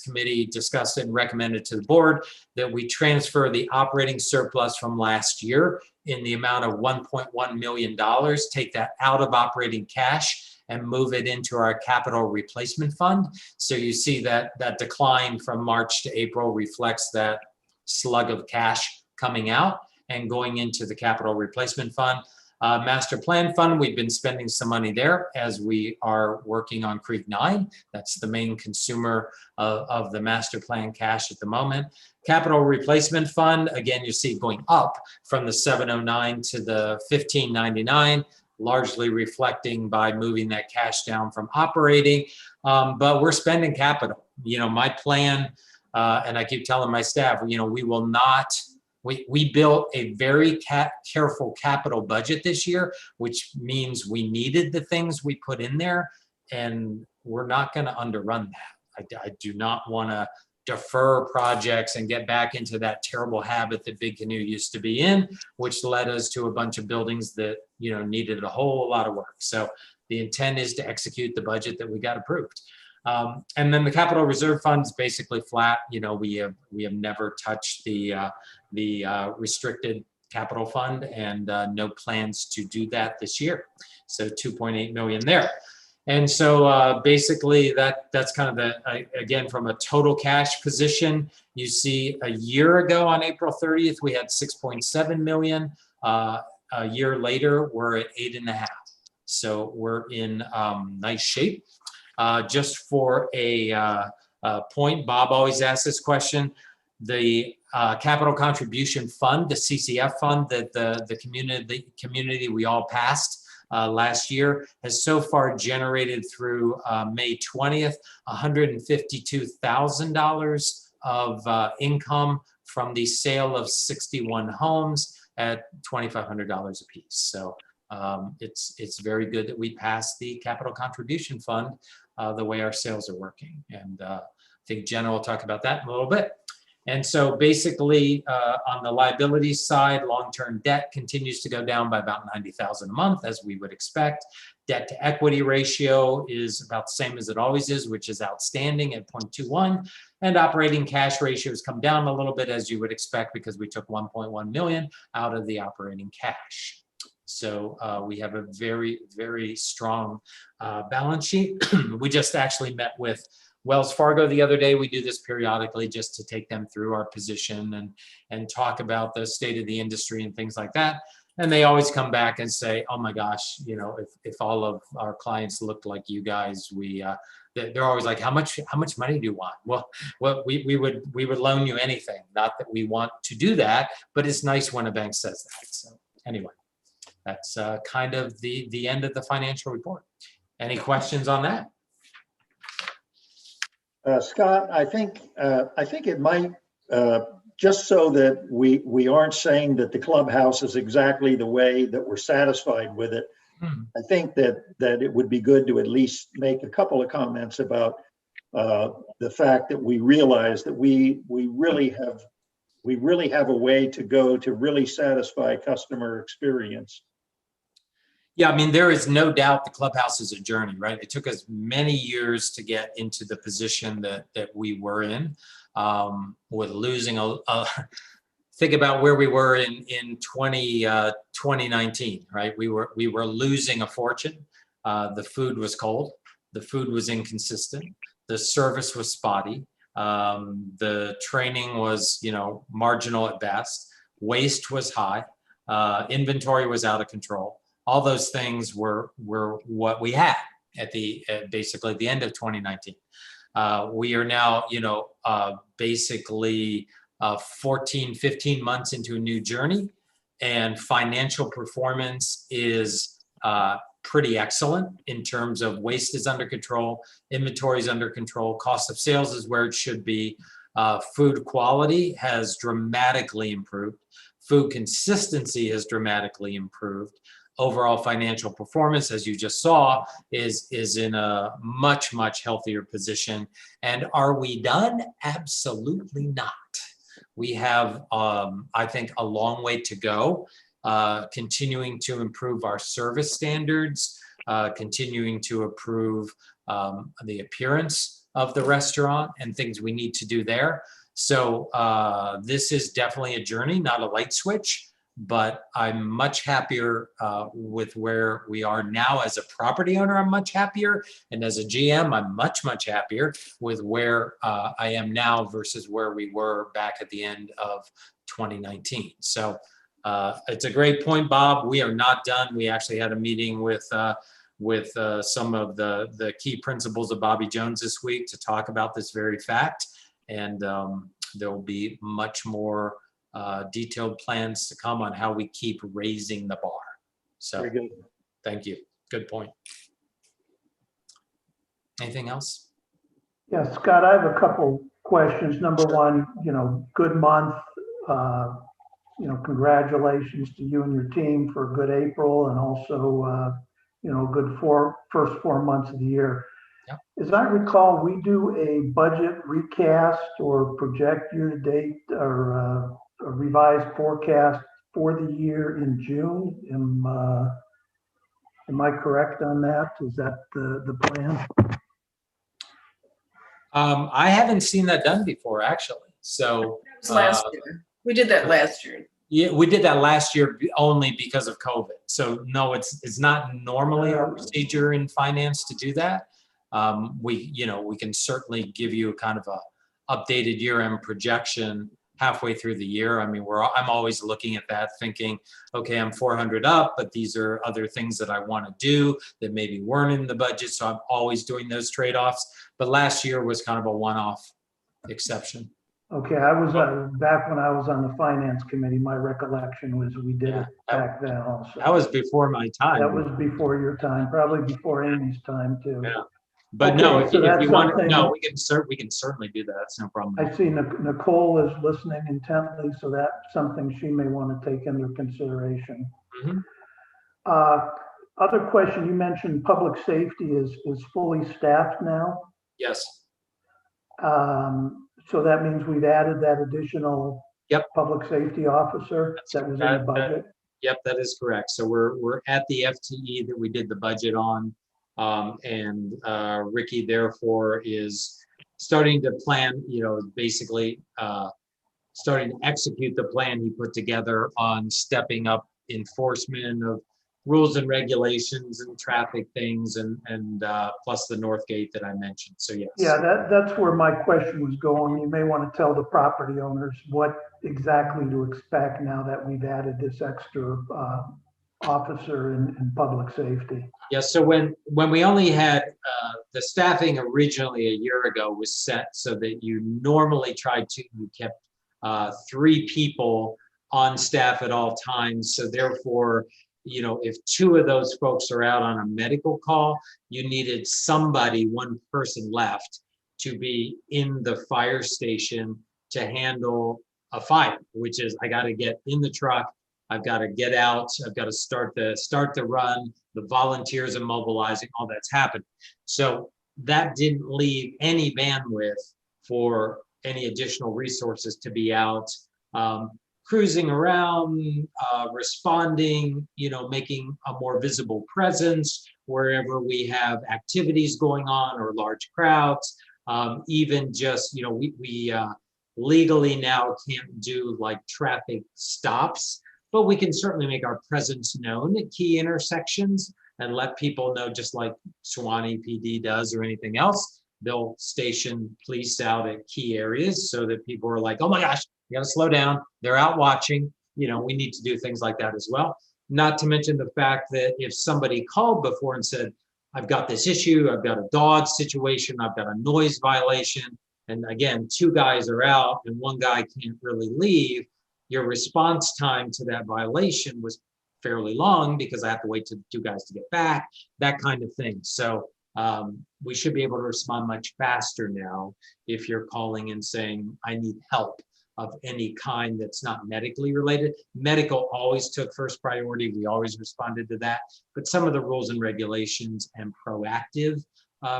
Committee discussed it and recommended to the board that we transfer the operating surplus from last year in the amount of $1.1 million, take that out of operating cash and move it into our capital replacement fund. So you see that decline from March to April reflects that slug of cash coming out and going into the capital replacement fund. Master plan fund, we've been spending some money there as we are working on Creek 9. That's the main consumer of the master plan cash at the moment. Capital replacement fund, again, you see going up from the 709 to the 1599, largely reflecting by moving that cash down from operating, but we're spending capital. My plan, and I keep telling my staff, we will not. We built a very careful capital budget this year, which means we needed the things we put in there. and we're not going to underrun that. I do not want to defer projects and get back into that terrible habit that Big Canoe used to be in, which led us to a bunch of buildings that, you know, needed a whole lot of work. So the intent is to execute the budget that we got approved. And then the capital reserve fund is basically flat. You know, we have never touched the restricted capital fund, and no plans to do that this year. So 2.8 million there. And so basically that's kind of the, again, from a total cash position, you see a year ago on April 30th, we had 6.7 million. A year later, we're at 8.5. So we're in nice shape. Just for a point, Bob always asks this question. The capital contribution fund, the CCF fund that the community we all passed last year, has so far generated through May 20th, $152,000 of income from the sale of 61 homes at $2,500 a piece. So it's very good that we passed the capital contribution fund the way our sales are working. And I think Jenna will talk about that in a little bit. And so basically on the liability side, long-term debt continues to go down by about $90,000 a month, as we would expect. Debt to equity ratio is about the same as it always is, which is outstanding at 0.21. And operating cash ratio has come down a little bit, as you would expect, because we took 1.1 million out of the operating cash. So we have a very, very strong balance sheet. We just actually met with Wells Fargo the other day. We do this periodically just to take them through our position and talk about the state of the industry and things like that. And they always come back and say, oh my gosh, you know, if all of our clients looked like you guys, they're always like, how much money do you want? Well, we would loan you anything. Not that we want to do that, but it's nice when a bank says that. So anyway, that's kind of the end of the financial report. Any questions on that? Scott, I think it might, just so that we aren't saying that the clubhouse is exactly the way that we're satisfied with it. I think that it would be good to at least make a couple of comments about the fact that we realize that we really have a way to go to really satisfy customer experience. Yeah, I mean, there is no doubt the clubhouse is a journey, right? It took us many years to get into the position that we were in, with losing think about where we were in 2019, right? We were losing a fortune. The food was cold. The food was inconsistent. The service was spotty. The training was, you know, marginal at best. Waste was high. Inventory was out of control. All those things were what we had at basically the end of 2019. We are now, you know, basically 14, 15 months into a new journey, and financial performance is pretty excellent in terms of waste is under control, inventory is under control, cost of sales is where it should be. Food quality has dramatically improved. Food consistency has dramatically improved. Overall financial performance, as you just saw, is in a much, much healthier position. And are we done? Absolutely not. We have, I think, a long way to go, continuing to improve our service standards, continuing to improve the appearance of the restaurant and things we need to do there. So this is definitely a journey, not a light switch. But I'm much happier with where we are now as a property owner. I'm much happier. And as a GM, I'm much, much happier with where I am now versus where we were back at the end of 2019. So it's a great point, Bob. We are not done. We actually had a meeting with some of the key principals of Bobby Jones this week to talk about this very fact. And there will be much more detailed plans to come on how we keep raising the bar. So Very good. Thank you. Good point. Anything else? Yeah, Scott, I have a couple questions. Number one, you know, good month. You know, congratulations to you and your team for a good April, and also a good first 4 months of the year. Yep. As I recall, we do a budget recast or project year-to-date or a revised forecast for the year in June. Am I correct on that? Is that the plan? I haven't seen that done before, actually. So It was last year. We did that last year. yeah, we did that last year only because of COVID. So no, it's not normally our procedure in finance to do that. We can certainly give you a kind of a updated year-end projection halfway through the year. I mean, I'm always looking at that thinking, okay, I'm 400 up, but these are other things that I want to do that maybe weren't in the budget. So I'm always doing those trade-offs. But last year was kind of a one-off exception. Okay, I was back when I was on the finance committee. My recollection was we did it back then also. That was before my time. That was before your time, probably before Amy's time too. Yeah. But Okay, no, so if that's you want, something- no, we can certainly do that. That's no problem. I see Nicole is listening intently, so that's something she may want to take into consideration. Mhm. Other question, you mentioned public safety is fully staffed now. Yes. So that means we've added that additional public safety officer that was in the budget. Yep, that is correct. So we're at the FTE that we did the budget on. And Ricky therefore is starting to plan, basically starting to execute the plan he put together on stepping up enforcement of rules and regulations and traffic things and plus the North Gate that I mentioned. So yes. Yeah, that's where my question was going. You may want to tell the property owners what exactly to expect now that we've added this extra officer in public safety. Yeah, so when we only had the staffing originally a year ago was set so that you normally you kept 3 people on staff at all times. So therefore, if 2 of those folks are out on a medical call, you needed one person left to be in the fire station to handle a fire, which is I got to get in the truck, I've got to get out, I've got to start the run, the volunteers are mobilizing, all that's happened. So that didn't leave any bandwidth for any additional resources to be out cruising around, responding, making a more visible presence wherever we have activities going on or large crowds. Even just, we legally now can't do like traffic stops, but we can certainly make our presence known at key intersections and let people know, just like Suwannee PD does or anything else. They'll station police out at key areas so that people are like, oh my gosh, you gotta slow down. They're out watching. We need to do things like that as well. Not to mention the fact that if somebody called before and said, I've got this issue, I've got a dog situation, I've got a noise violation, and again, 2 guys are out and 1 guy can't really leave, your response time to that violation was fairly long because I have to wait for 2 guys to get back, that kind of thing. So we should be able to respond much faster now if you're calling and saying, I need help of any kind that's not medically related. Medical always took first priority. We always responded to that. But some of the rules and regulations and proactive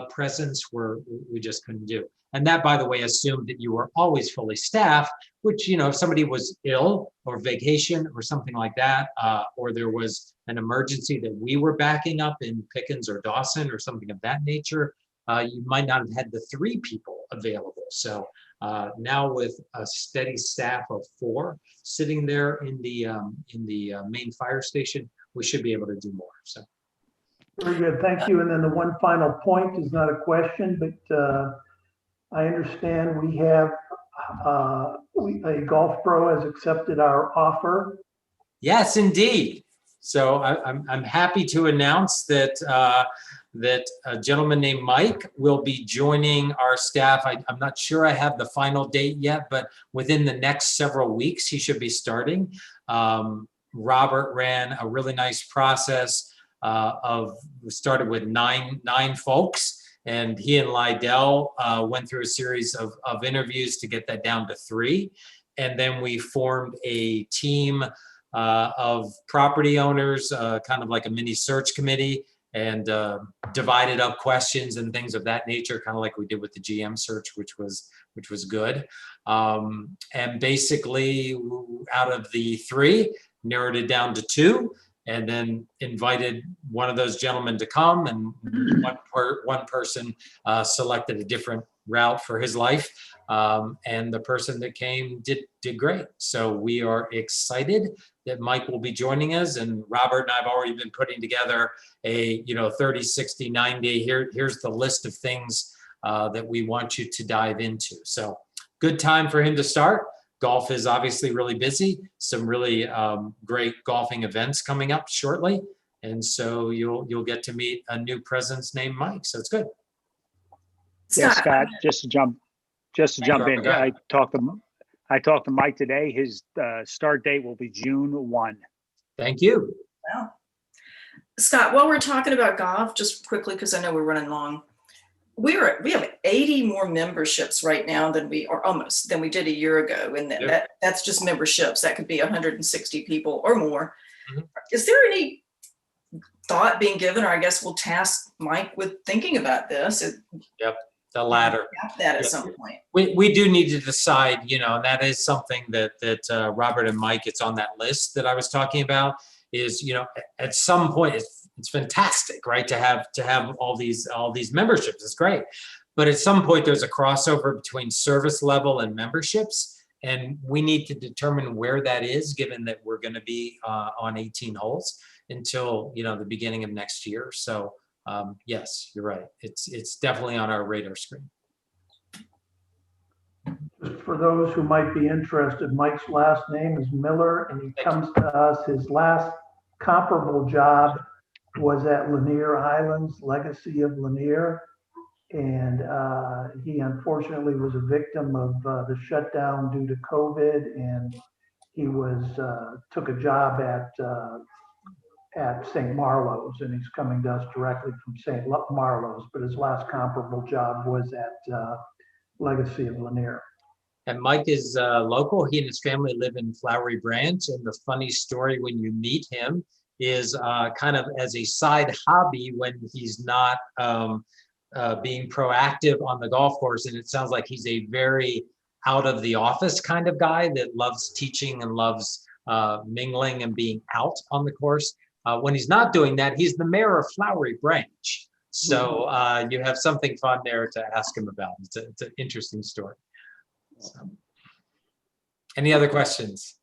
presence we just couldn't do. And that, by the way, assumed that you were always fully staffed, which, if somebody was ill or vacation or something like that, or there was an emergency that we were backing up in Pickens or Dawson or something of that nature, you might not have had the 3 people available. So now with a steady staff of 4 sitting there in the main fire station, we should be able to do more. So. Very good, thank you. And then the one final point is not a question, but I understand we have a golf pro has accepted our offer. Yes, indeed. So I'm happy to announce that that a gentleman named Mike will be joining our staff. I'm not sure I have the final date yet, but within the next several weeks, he should be starting. Robert ran a really nice process we started with nine folks, and he and Lydell went through a series of interviews to get that down to 3. And then we formed a team of property owners, kind of like a mini search committee. and divided up questions and things of that nature, kind of like we did with the GM search, which was good. And basically, out of the 3, narrowed it down to 2, and then invited one of those gentlemen to come, and one person selected a different route for his life, and the person that came did great. So we are excited that Mike will be joining us, and Robert and I have already been putting together a 30, 60, 90. Here's the list of things that we want you to dive into. So good time for him to start. Golf is obviously really busy. Some really great golfing events coming up shortly, and so you'll get to meet a new presence named Mike. So it's good. Yeah, Scott, just to jump in. Go ahead. I talked to Mike today. His start date will be June 1. Thank you. Wow. Scott, while we're talking about golf, just quickly, because I know we're running long, we have 80 more memberships right now than we did a year ago, and that's just memberships. That could be 160 people or more. Mm-hmm. Is there any thought being given, or I guess we'll task Mike with thinking about this? Yep, the latter. That at some point. We do need to decide, and that is something that Robert and Mike, it's on that list that I was talking about, is, at some point it's fantastic, right? To have all these memberships. It's great. But at some point there's a crossover between service level and memberships. And we need to determine where that is, given that we're going to be on 18 holes until, the beginning of next year. So yes, you're right. It's definitely on our radar screen. Just for those who might be interested, Mike's last name is Miller, and he comes to us. His last comparable job was at Lanier Islands, Legacy of Lanier. And he unfortunately was a victim of the shutdown due to COVID, and he took a job at St. Marlowe's, and he's coming to us directly from St. Marlowe's, but his last comparable job was at Legacy of Lanier. And Mike is local. He and his family live in Flowery Branch. And the funny story when you meet him is kind of as a side hobby when he's not being proactive on the golf course. And it sounds like he's a very out of the office kind of guy that loves teaching and loves mingling and being out on the course. When he's not doing that, he's the mayor of Flowery Branch. So you have something fun there to ask him about. It's an interesting story. So, any other questions?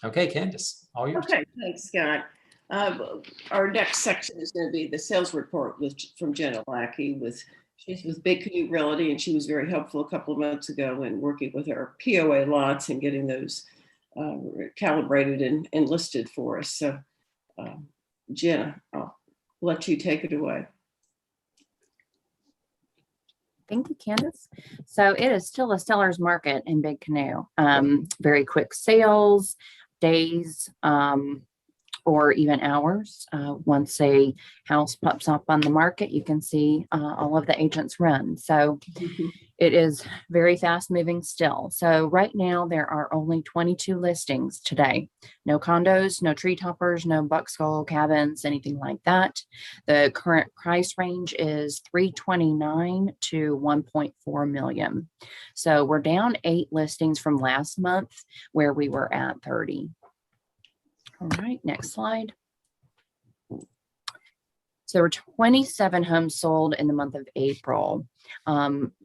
Okay, Candace, all yours. Okay, thanks, Scott. Our next section is going to be the sales report from Jenna Lackey. She's with Big Canoe Realty, and she was very helpful a couple of months ago in working with our POA lots and getting those calibrated and listed for us. So, Jenna, I'll let you take it away. Thank you, Candace. So it is still a seller's market in Big Canoe. Very quick sales, days, or even hours. Once a house pops up on the market, you can see all of the agents run. So it is very fast moving still. So right now there are only 22 listings today. No condos, no tree toppers, no buck skull cabins, anything like that. The current price range is $329 to $1.4 million. So we're down 8 listings from last month where we were at 30. All right, next slide. So there were 27 homes sold in the month of April.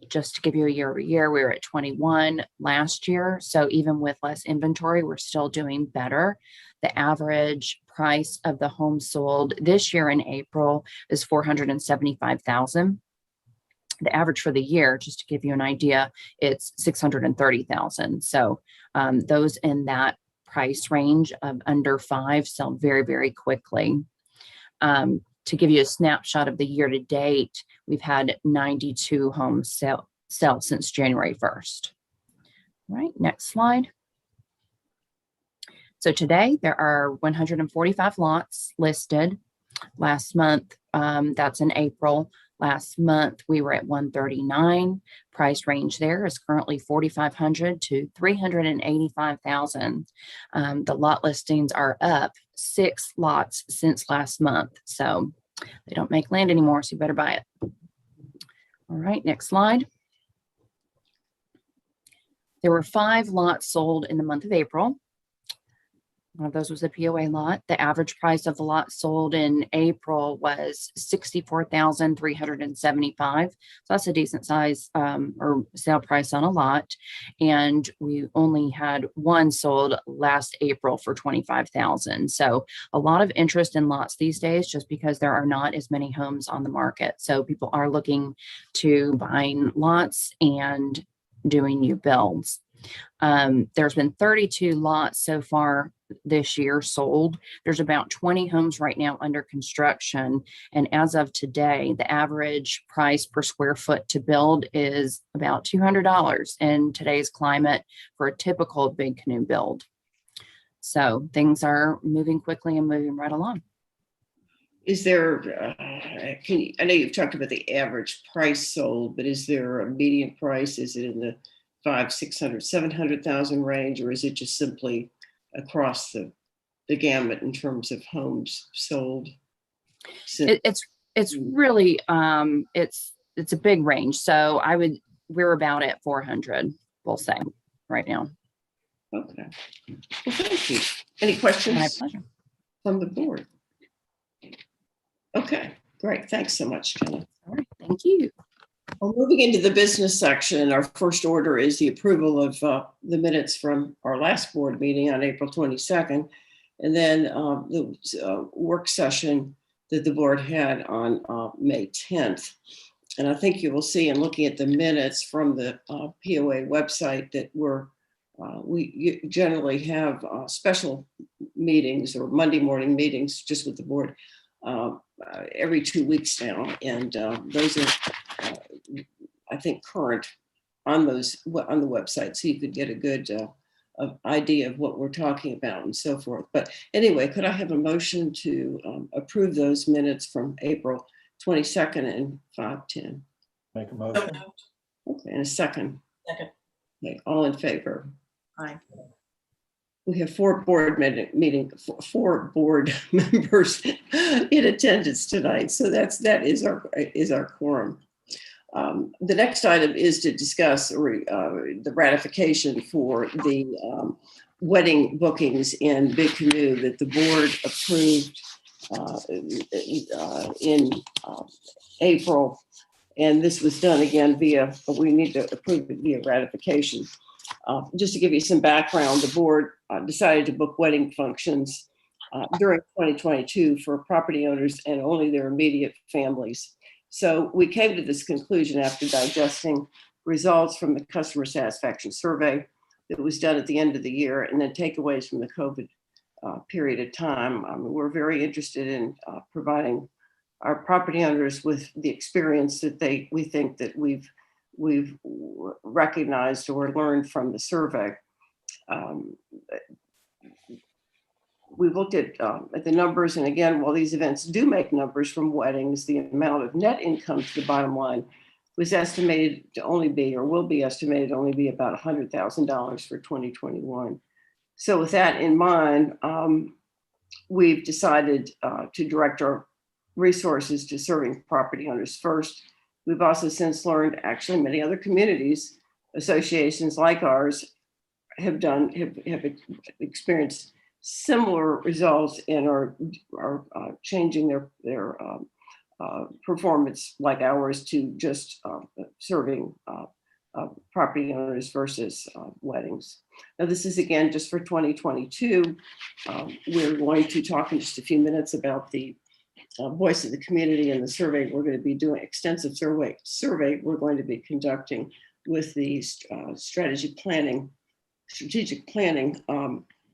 Just to give you a year over year, we were at 21 last year. So even with less inventory, we're still doing better. The average price of the homes sold this year in April is $475,000. The average for the year, just to give you an idea, it's $630,000. So those in that price range of under 5 sell very, very quickly. To give you a snapshot of the year to date, we've had 92 homes sell since January 1st. All right, next slide. So today there are 145 lots listed. Last month, that's in April. Last month we were at 139. Price range there is currently $4,500 to $385,000. The lot listings are up 6 lots since last month. So they don't make land anymore, so you better buy it. All right, next slide. There were 5 lots sold in the month of April. One of those was a POA lot. The average price of the lot sold in April was $64,375. So that's a decent size or sale price on a lot. And we only had one sold last April for $25,000. So a lot of interest in lots these days, just because there are not as many homes on the market. So people are looking to buying lots and doing new builds. There's been 32 lots so far this year sold. There's about 20 homes right now under construction. And as of today, the average price per square foot to build is about $200 in today's climate for a typical big canoe build. So things are moving quickly and moving right along. Is there, I know you've talked about the average price sold, but is there a median price? Is it in the 500, 600, 700,000 range, or is it just simply across the gamut in terms of homes sold? It's really, it's a big range. So we're about at 400, we'll say right now. Okay. Well, thank you. Any My questions pleasure. from the board? Okay, great. Thanks so much, Jenna. All right, thank you. Well, moving into the business section, our first order is the approval of the minutes from our last board meeting on April 22nd, and then the work session that the board had on May 10th. And I think you will see in looking at the minutes from the POA website that we generally have special meetings or Monday morning meetings just with the board every 2 weeks now, and those are I think current on the website, so you could get a good idea of what we're talking about and so forth. But anyway, could I have a motion to approve those minutes from April 22nd and 5:10? Make a motion. Okay, and a second. Second. Okay, all in favor? Aye. We have four board members in attendance tonight, so that is our quorum. The next item is to discuss the ratification for the wedding bookings in Big Canoe that the board approved in April, and this was done again we need to approve it via ratification. Just to give you some background, the board decided to book wedding functions during 2022 for property owners and only their immediate families. So we came to this conclusion after digesting results from the customer satisfaction survey that was done at the end of the year, and then takeaways from the COVID period of time. We're very interested in providing our property owners with the experience that we think that we've recognized or learned from the survey. We looked at the numbers, and again, while these events do make numbers from weddings, the amount of net income to the bottom line was estimated to only be, or will be estimated to only be, about $100,000 for 2021. So with that in mind, we've decided to direct our resources to serving property owners first. We've also since learned, actually, many other communities, associations like ours, have experienced similar results and are changing their performance like ours to just serving property owners versus weddings. Now, this is again just for 2022. We're going to talk in just a few minutes about the voice of the community and the survey we're going to be doing, extensive survey we're going to be conducting with the strategic planning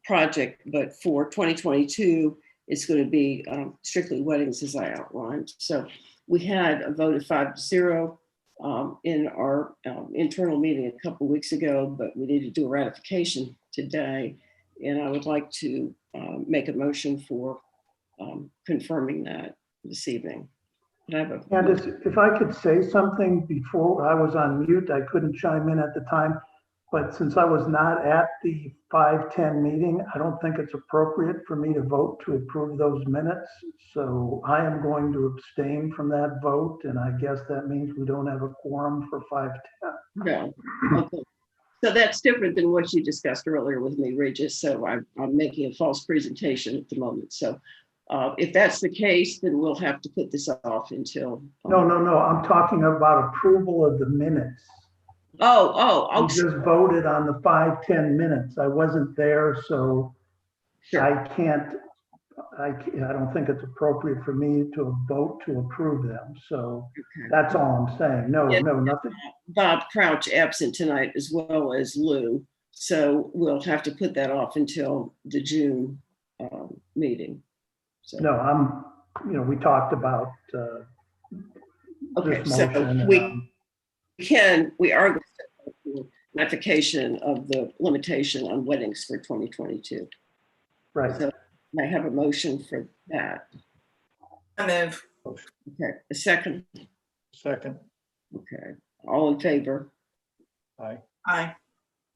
project. But for 2022, it's going to be strictly weddings, as I outlined. So we had a vote of 5-0 in our internal meeting a couple of weeks ago, but we need to do a ratification today. And I would like to make a motion for confirming that this evening. Candace, if I could say something before I was on mute, I couldn't chime in at the time. But since I was not at the 5:10 meeting, I don't think it's appropriate for me to vote to approve those minutes. So I am going to abstain from that vote, and I guess that means we don't have a quorum for 5:10. No. Okay. So that's different than what you discussed earlier with me, Regis. So I'm making a false presentation at the moment. So if that's the case, then we'll have to put this off until. No, I'm talking about approval of the minutes. Oh, We just voted on the 5:10 minutes. I wasn't there, so sure. I don't think it's appropriate for me to vote to approve them. So Okay. that's all I'm saying. No, Yeah. nothing. Bob Crouch absent tonight as well as Lou. So we'll have to put that off until the June meeting. So. No, we talked about Okay, this so motion. we are going to do ratification of the limitation on weddings for 2022. Right. So I have a motion for that. I move. Okay, a second. Second. Okay, all in favor? Aye. Aye.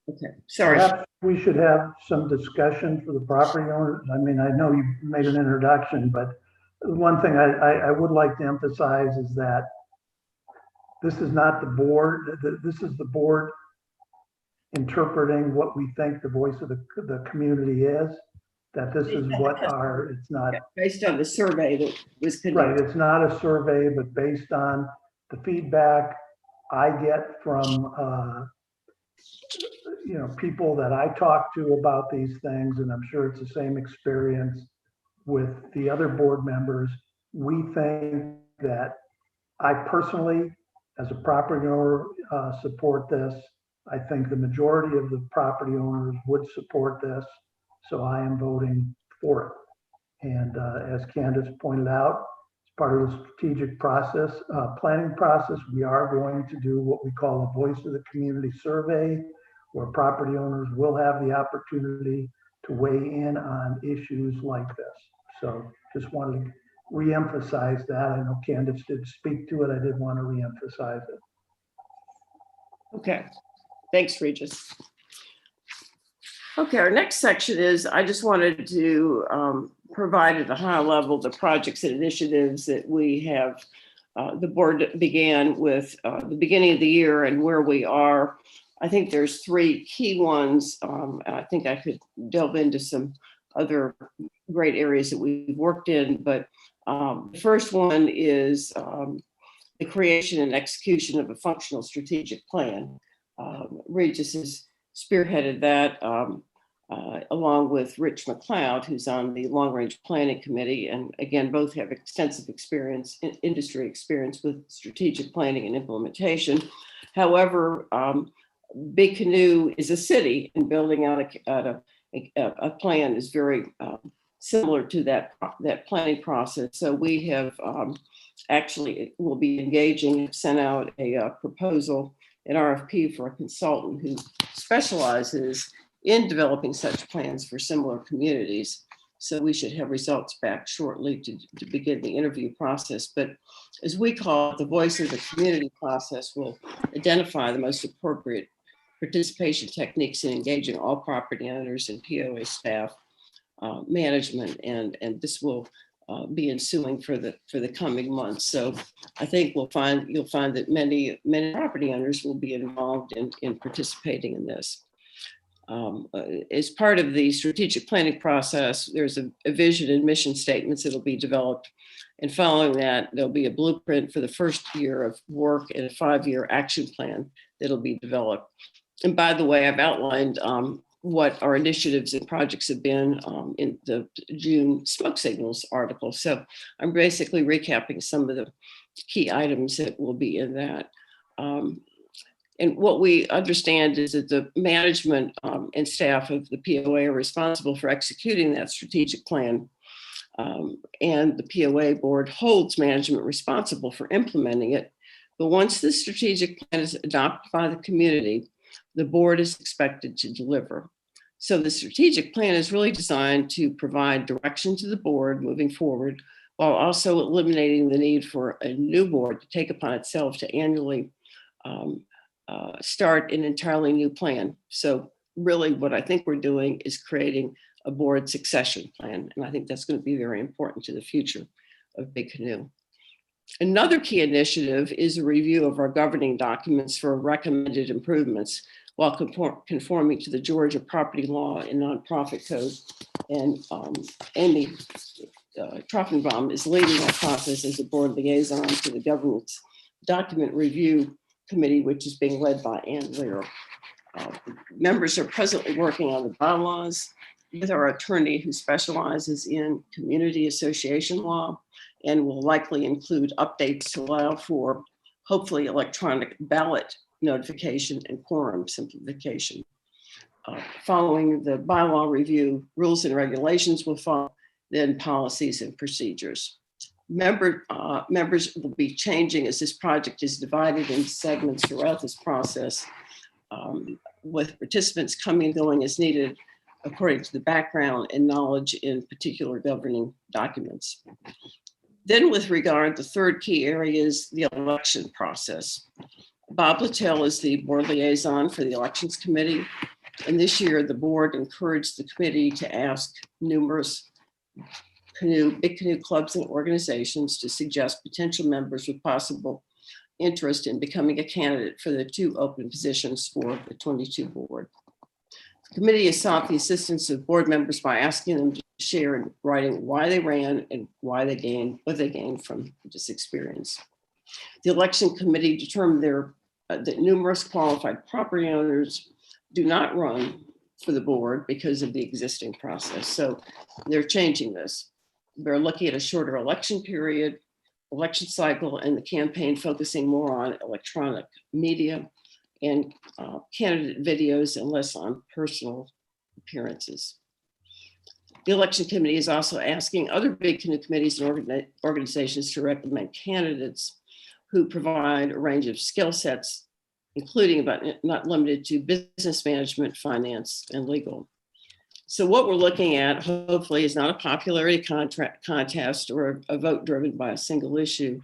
Okay, sorry. Perhaps we should have some discussion for the property owners. I mean, I know you made an introduction, but one thing I would like to emphasize is that this is not the board. This is the board interpreting what we think the voice of the community is. That this is what it's not. Based on the survey that was Right, conducted. it's not a survey, but based on the feedback I get from, people that I talk to about these things, and I'm sure it's the same experience with the other board members. We think that I personally, as a property owner, support this. I think the majority of the property owners would support this, so I am voting for it. And as Candace pointed out, as part of the strategic process, planning process, we are going to do what we call a voice of the community survey, where property owners will have the opportunity to weigh in on issues like this. So just wanted to reemphasize that. I know Candace did speak to it. I did want to reemphasize it. Okay, thanks, Regis. Okay, our next section is, I just wanted to provide at a high level the projects and initiatives that we have, the board began with the beginning of the year and where we are. I think there's three key ones. I think I could delve into some other great areas that we've worked in, but the first one is the creation and execution of a functional strategic plan. Regis has spearheaded that along with Rich McLeod, who's on the Long Range Planning Committee. And again, both have extensive experience, industry experience with strategic planning and implementation. However, Big Canoe is a city, and building out a plan is very similar to that planning process. So we have actually will be engaging, sent out a proposal, an RFP for a consultant who specializes in developing such plans for similar communities. So we should have results back shortly to begin the interview process. But as we call it, the voice of the community process will identify the most appropriate participation techniques in engaging all property owners and POA staff, management, and this will be ensuing for the coming months. So I think you'll find that many property owners will be involved in participating in this. As part of the strategic planning process, there's a vision and mission statements that'll be developed. And following that, there'll be a blueprint for the first year of work and a 5-year action plan that'll be developed. And by the way, I've outlined what our initiatives and projects have been in the June smoke signals article. So I'm basically recapping some of the key items that will be in that. And what we understand is that the management and staff of the POA are responsible for executing that strategic plan. And the POA board holds management responsible for implementing it. But once the strategic plan is adopted by the community, the board is expected to deliver. So the strategic plan is really designed to provide direction to the board moving forward, while also eliminating the need for a new board to take upon itself to annually start an entirely new plan. So really what I think we're doing is creating a board succession plan. And I think that's going to be very important to the future of Big Canoe. Another key initiative is a review of our governing documents for recommended improvements while conforming to the Georgia property law and nonprofit code. And Amy Troffenbaum is leading that process as a board liaison to the government's document review committee, which is being led by Ann Lear. Members are presently working on the bylaws with our attorney who specializes in community association law and will likely include updates to allow for hopefully electronic ballot notification and quorum simplification. Following the bylaw review, rules and regulations will follow, then policies and procedures. Members will be changing as this project is divided into segments throughout this process, with participants coming and going as needed according to the background and knowledge in particular governing documents. Then with regard, the third key area is the election process. Bob Littell is the board liaison for the elections committee. And this year, the board encouraged the committee to ask numerous Big Canoe clubs and organizations to suggest potential members with possible interest in becoming a candidate for the 2 open positions for the 22 board. The committee has sought the assistance of board members by asking them to share in writing why they ran and what they gained from this experience. The election committee determined that numerous qualified property owners do not run for the board because of the existing process. So they're changing this. They're looking at a shorter election period, election cycle, and the campaign focusing more on electronic media and candidate videos and less on personal appearances. The election committee is also asking other Big Canoe committees and organizations to recommend candidates who provide a range of skill sets, including but not limited to business management, finance, and legal. So what we're looking at, hopefully, is not a popularity contest or a vote driven by a single issue.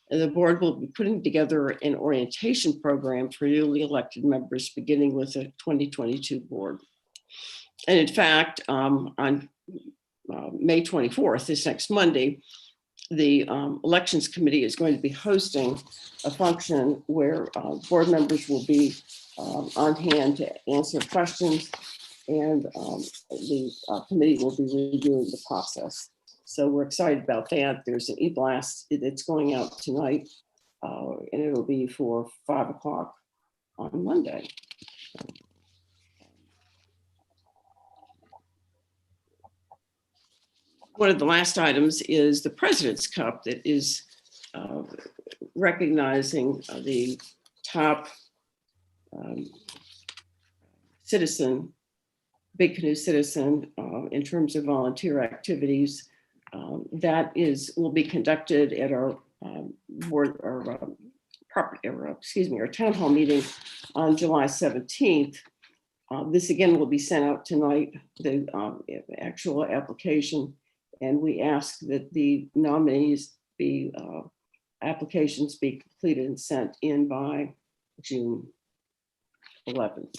And the board will be putting together an orientation program for newly elected members, beginning with the 2022 board. And in fact, on May 24th, this next Monday, the elections committee is going to be hosting a function where board members will be on hand to answer questions, and the committee will be reviewing the process. So we're excited about that. There's an e-blast that's going out tonight, and it'll be for 5 o'clock on Monday. One of the last items is the President's Cup that is recognizing the top citizen, Big Canoe citizen, in terms of volunteer activities. That will be conducted at our our town hall meeting on July 17th. This again will be sent out tonight, the actual application, and we ask that the nominees applications be completed and sent in by June 11th.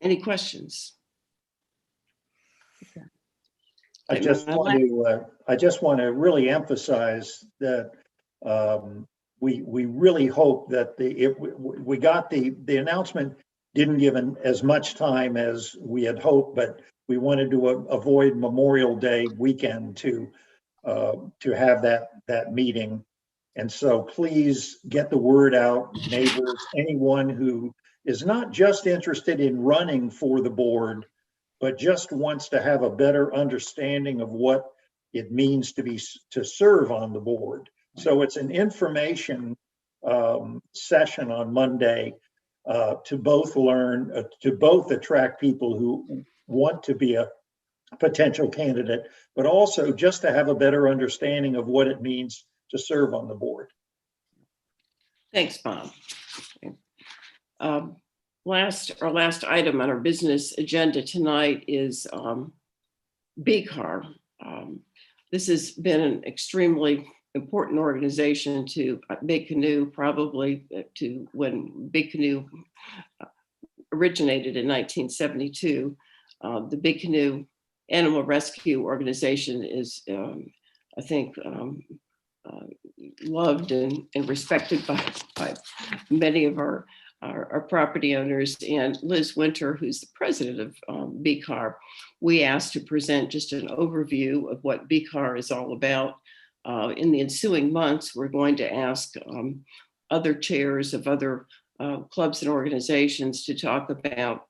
Any questions? Okay. I just want to really emphasize that we really hope that we got the announcement didn't give as much time as we had hoped, but we wanted to avoid Memorial Day weekend to have that meeting. And so please get the word out, neighbors, anyone who is not just interested in running for the board, but just wants to have a better understanding of what it means to serve on the board. So it's an information session on Monday to both attract people who want to be a potential candidate, but also just to have a better understanding of what it means to serve on the board. Thanks, Bob. Our last item on our business agenda tonight is BCAR. This has been an extremely important organization to Big Canoe, probably to when Big Canoe originated in 1972. The Big Canoe Animal Rescue Organization is, I think, loved and respected by many of our property owners. And Liz Winter, who's the president of BCAR, we asked to present just an overview of what BCAR is all about. In the ensuing months, we're going to ask other chairs of other clubs and organizations to talk about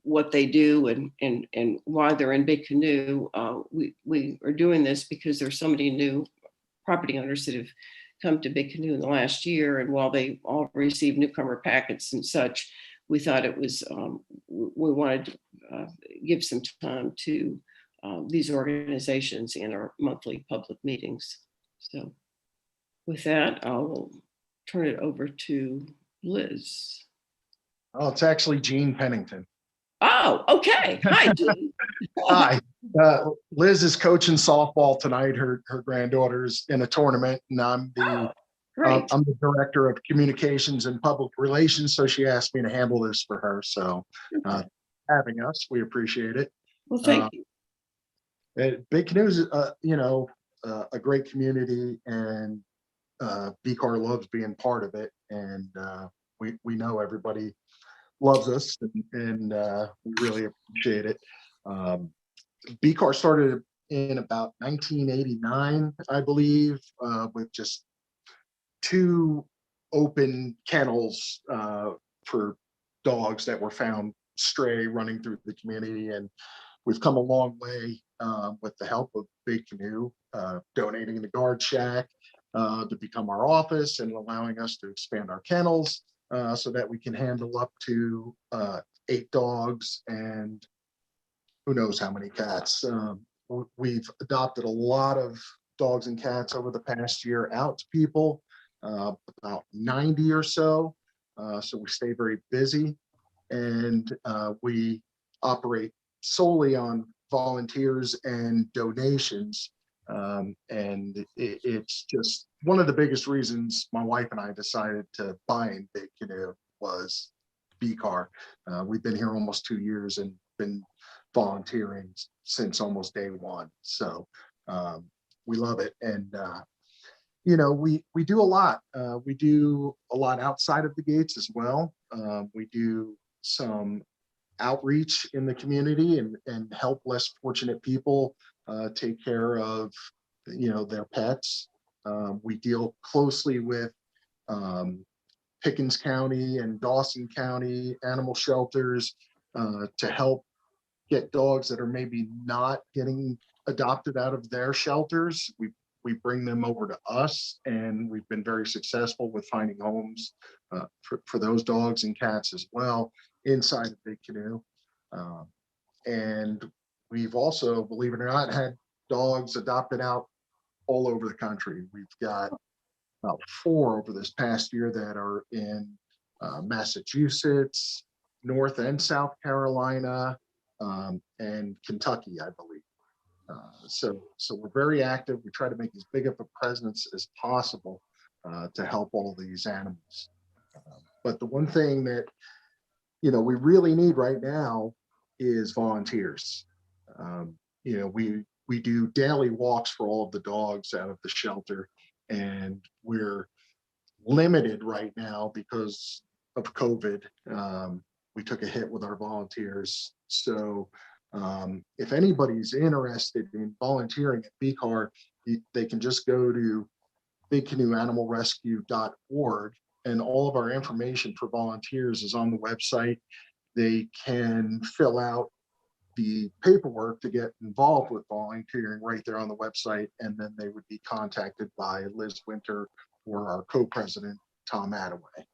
what they do and why they're in Big Canoe. We are doing this because there's so many new property owners that have come to Big Canoe in the last year, and while they all receive newcomer packets and such, we thought it was we wanted to give some time to these organizations in our monthly public meetings. So with that, I'll turn it over to Liz. Oh, it's actually Jean Pennington. Oh, okay. Hi, Jean. Hi. Liz is coaching softball tonight. Her granddaughter's in a tournament, and I'm the Great. I'm the director of communications and public relations. So she asked me to handle this for her. So having us, we appreciate it. Well, thank you. Big Canoe is, a great community, and BCAR loves being part of it. And we know everybody loves us, and we really appreciate it. BCAR started in about 1989, I believe, with just 2 open kennels for dogs that were found stray running through the community. And we've come a long way with the help of Big Canoe, donating the guard shack to become our office and allowing us to expand our kennels so that we can handle up to 8 dogs and who knows how many cats. We've adopted a lot of dogs and cats over the past year out to people, about 90 or so. So we stay very busy, and we operate solely on volunteers and donations. And it's just one of the biggest reasons my wife and I decided to buy in Big Canoe was BCAR. We've been here almost 2 years and been volunteering since almost day one. So we love it. And we do a lot. We do a lot outside of the gates as well. We do some outreach in the community and help less fortunate people take care of their pets. We deal closely with Pickens County and Dawson County animal shelters to help get dogs that are maybe not getting adopted out of their shelters. We bring them over to us, and we've been very successful with finding homes for those dogs and cats as well inside of Big Canoe. And we've also, believe it or not, had dogs adopted out all over the country. We've got about 4 over this past year that are in Massachusetts, North and South Carolina, and Kentucky, I believe. So we're very active. We try to make as big of a presence as possible to help all these animals. But the one thing that we really need right now is volunteers. We do daily walks for all of the dogs out of the shelter, and we're limited right now because of COVID. We took a hit with our volunteers. So if anybody's interested in volunteering at BCAR, they can just go to bigcanoeanimalrescue.org, and all of our information for volunteers is on the website. They can fill out the paperwork to get involved with volunteering right there on the website, and then they would be contacted by Liz Winter or our co-president, Tom Attaway.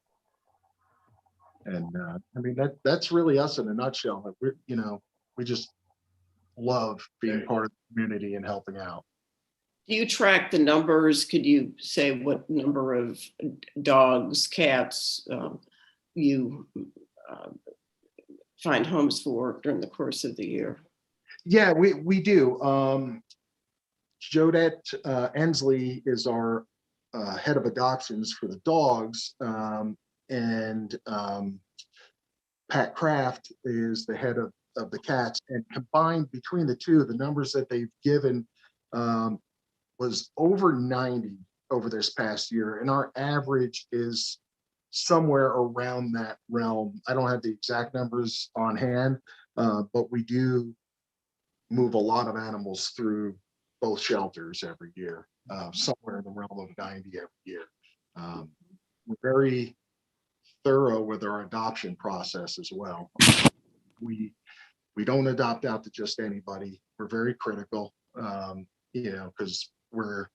And that's really us in a nutshell. We just love being part of the community and helping out. Do you track the numbers? Could you say what number of dogs, cats you find homes for during the course of the year? Yeah, we do. Jodette Ensley is our head of adoptions for the dogs, and Pat Kraft is the head of the cats. And combined between the two, the numbers that they've given was over 90 over this past year, and our average is somewhere around that realm. I don't have the exact numbers on hand, but we do move a lot of animals through both shelters every year, somewhere in the realm of 90 every year. We're very thorough with our adoption process as well. We don't adopt out to just anybody. We're very critical, because we're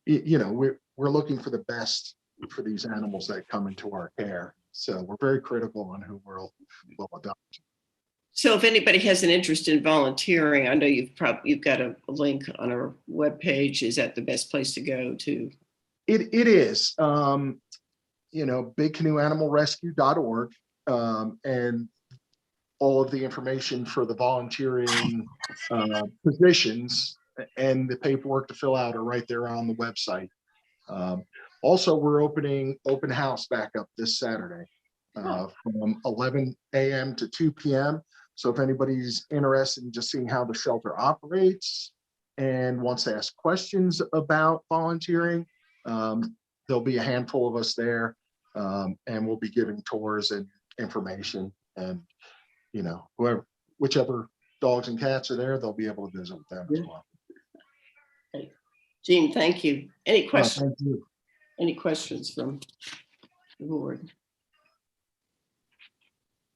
looking for the best for these animals that come into our care. So we're very critical on who we'll adopt. So if anybody has an interest in volunteering, I know you've got a link on our webpage. Is that the best place to go to? It is, bigcanoeanimalrescue.org, and all of the information for the volunteering positions and the paperwork to fill out are right there on the website. Also, we're opening open house back up this Saturday from 11 a.m. to 2 p.m. So if anybody's interested in just seeing how the shelter operates and wants to ask questions about volunteering, there'll be a handful of us there, and we'll be giving tours and information. And whichever dogs and cats are there, they'll be able to visit with them as well. Jean, thank you. Any questions? Thank you. Any questions from the board?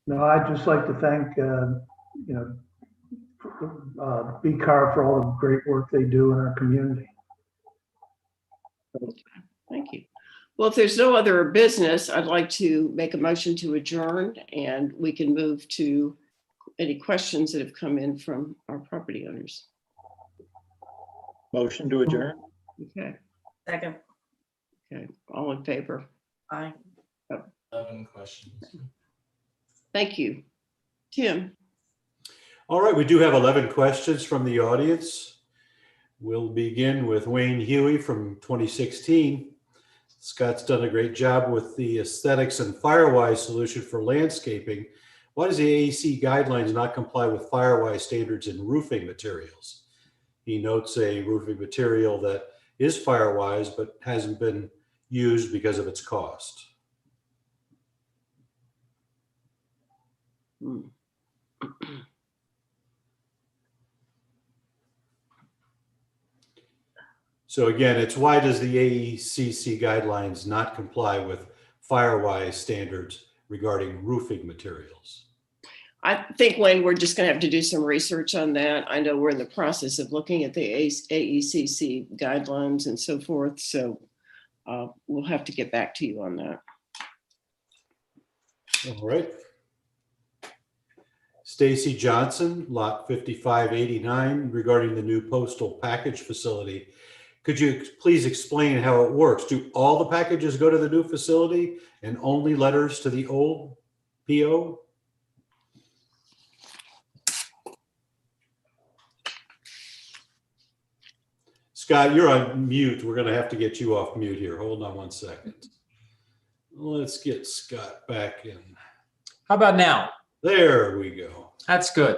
No, I'd just like to thank, BCAR for all the great work they do in our community. Thank you. Well, if there's no other business, I'd like to make a motion to adjourn, and we can move to any questions that have come in from our property owners. Motion to adjourn. Okay. Second. Okay. All in favor? Aye. 11 questions. Thank you. Tim? All right, we do have 11 questions from the audience. We'll begin with Wayne Huey from 2016. Scott's done a great job with the aesthetics and Firewise solution for landscaping. Why does the AEC guidelines not comply with Firewise standards in roofing materials? He notes a roofing material that is Firewise but hasn't been used because of its cost. So again, it's why does the AECC guidelines not comply with Firewise standards regarding roofing materials? I think, Wayne, we're just going to have to do some research on that. I know we're in the process of looking at the AECC guidelines and so forth. So we'll have to get back to you on that. All right. Stacy Johnson, lot 5589, regarding the new postal package facility. Could you please explain how it works? Do all the packages go to the new facility and only letters to the old PO? Scott, you're on mute. We're going to have to get you off mute here. Hold on one second. Let's get Scott back in. How about now? There we go. That's good.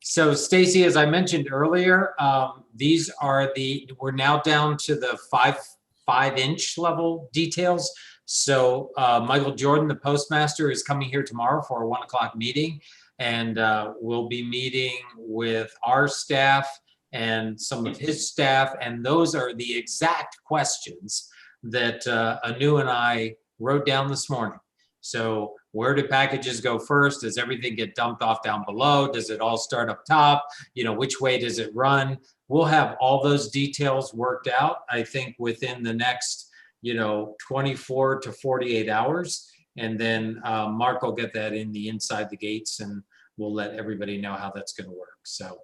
So Stacy, as I mentioned earlier, we're now down to the 5-inch level details. So Michael Jordan, the postmaster, is coming here tomorrow for a 1 o'clock meeting, and we'll be meeting with our staff and some of his staff, and those are the exact questions that Anu and I wrote down this morning. So where do packages go first? Does everything get dumped off down below? Does it all start up top? Which way does it run? We'll have all those details worked out, I think, within the next, 24 to 48 hours. And then Mark will get that inside the gates, and we'll let everybody know how that's going to work. So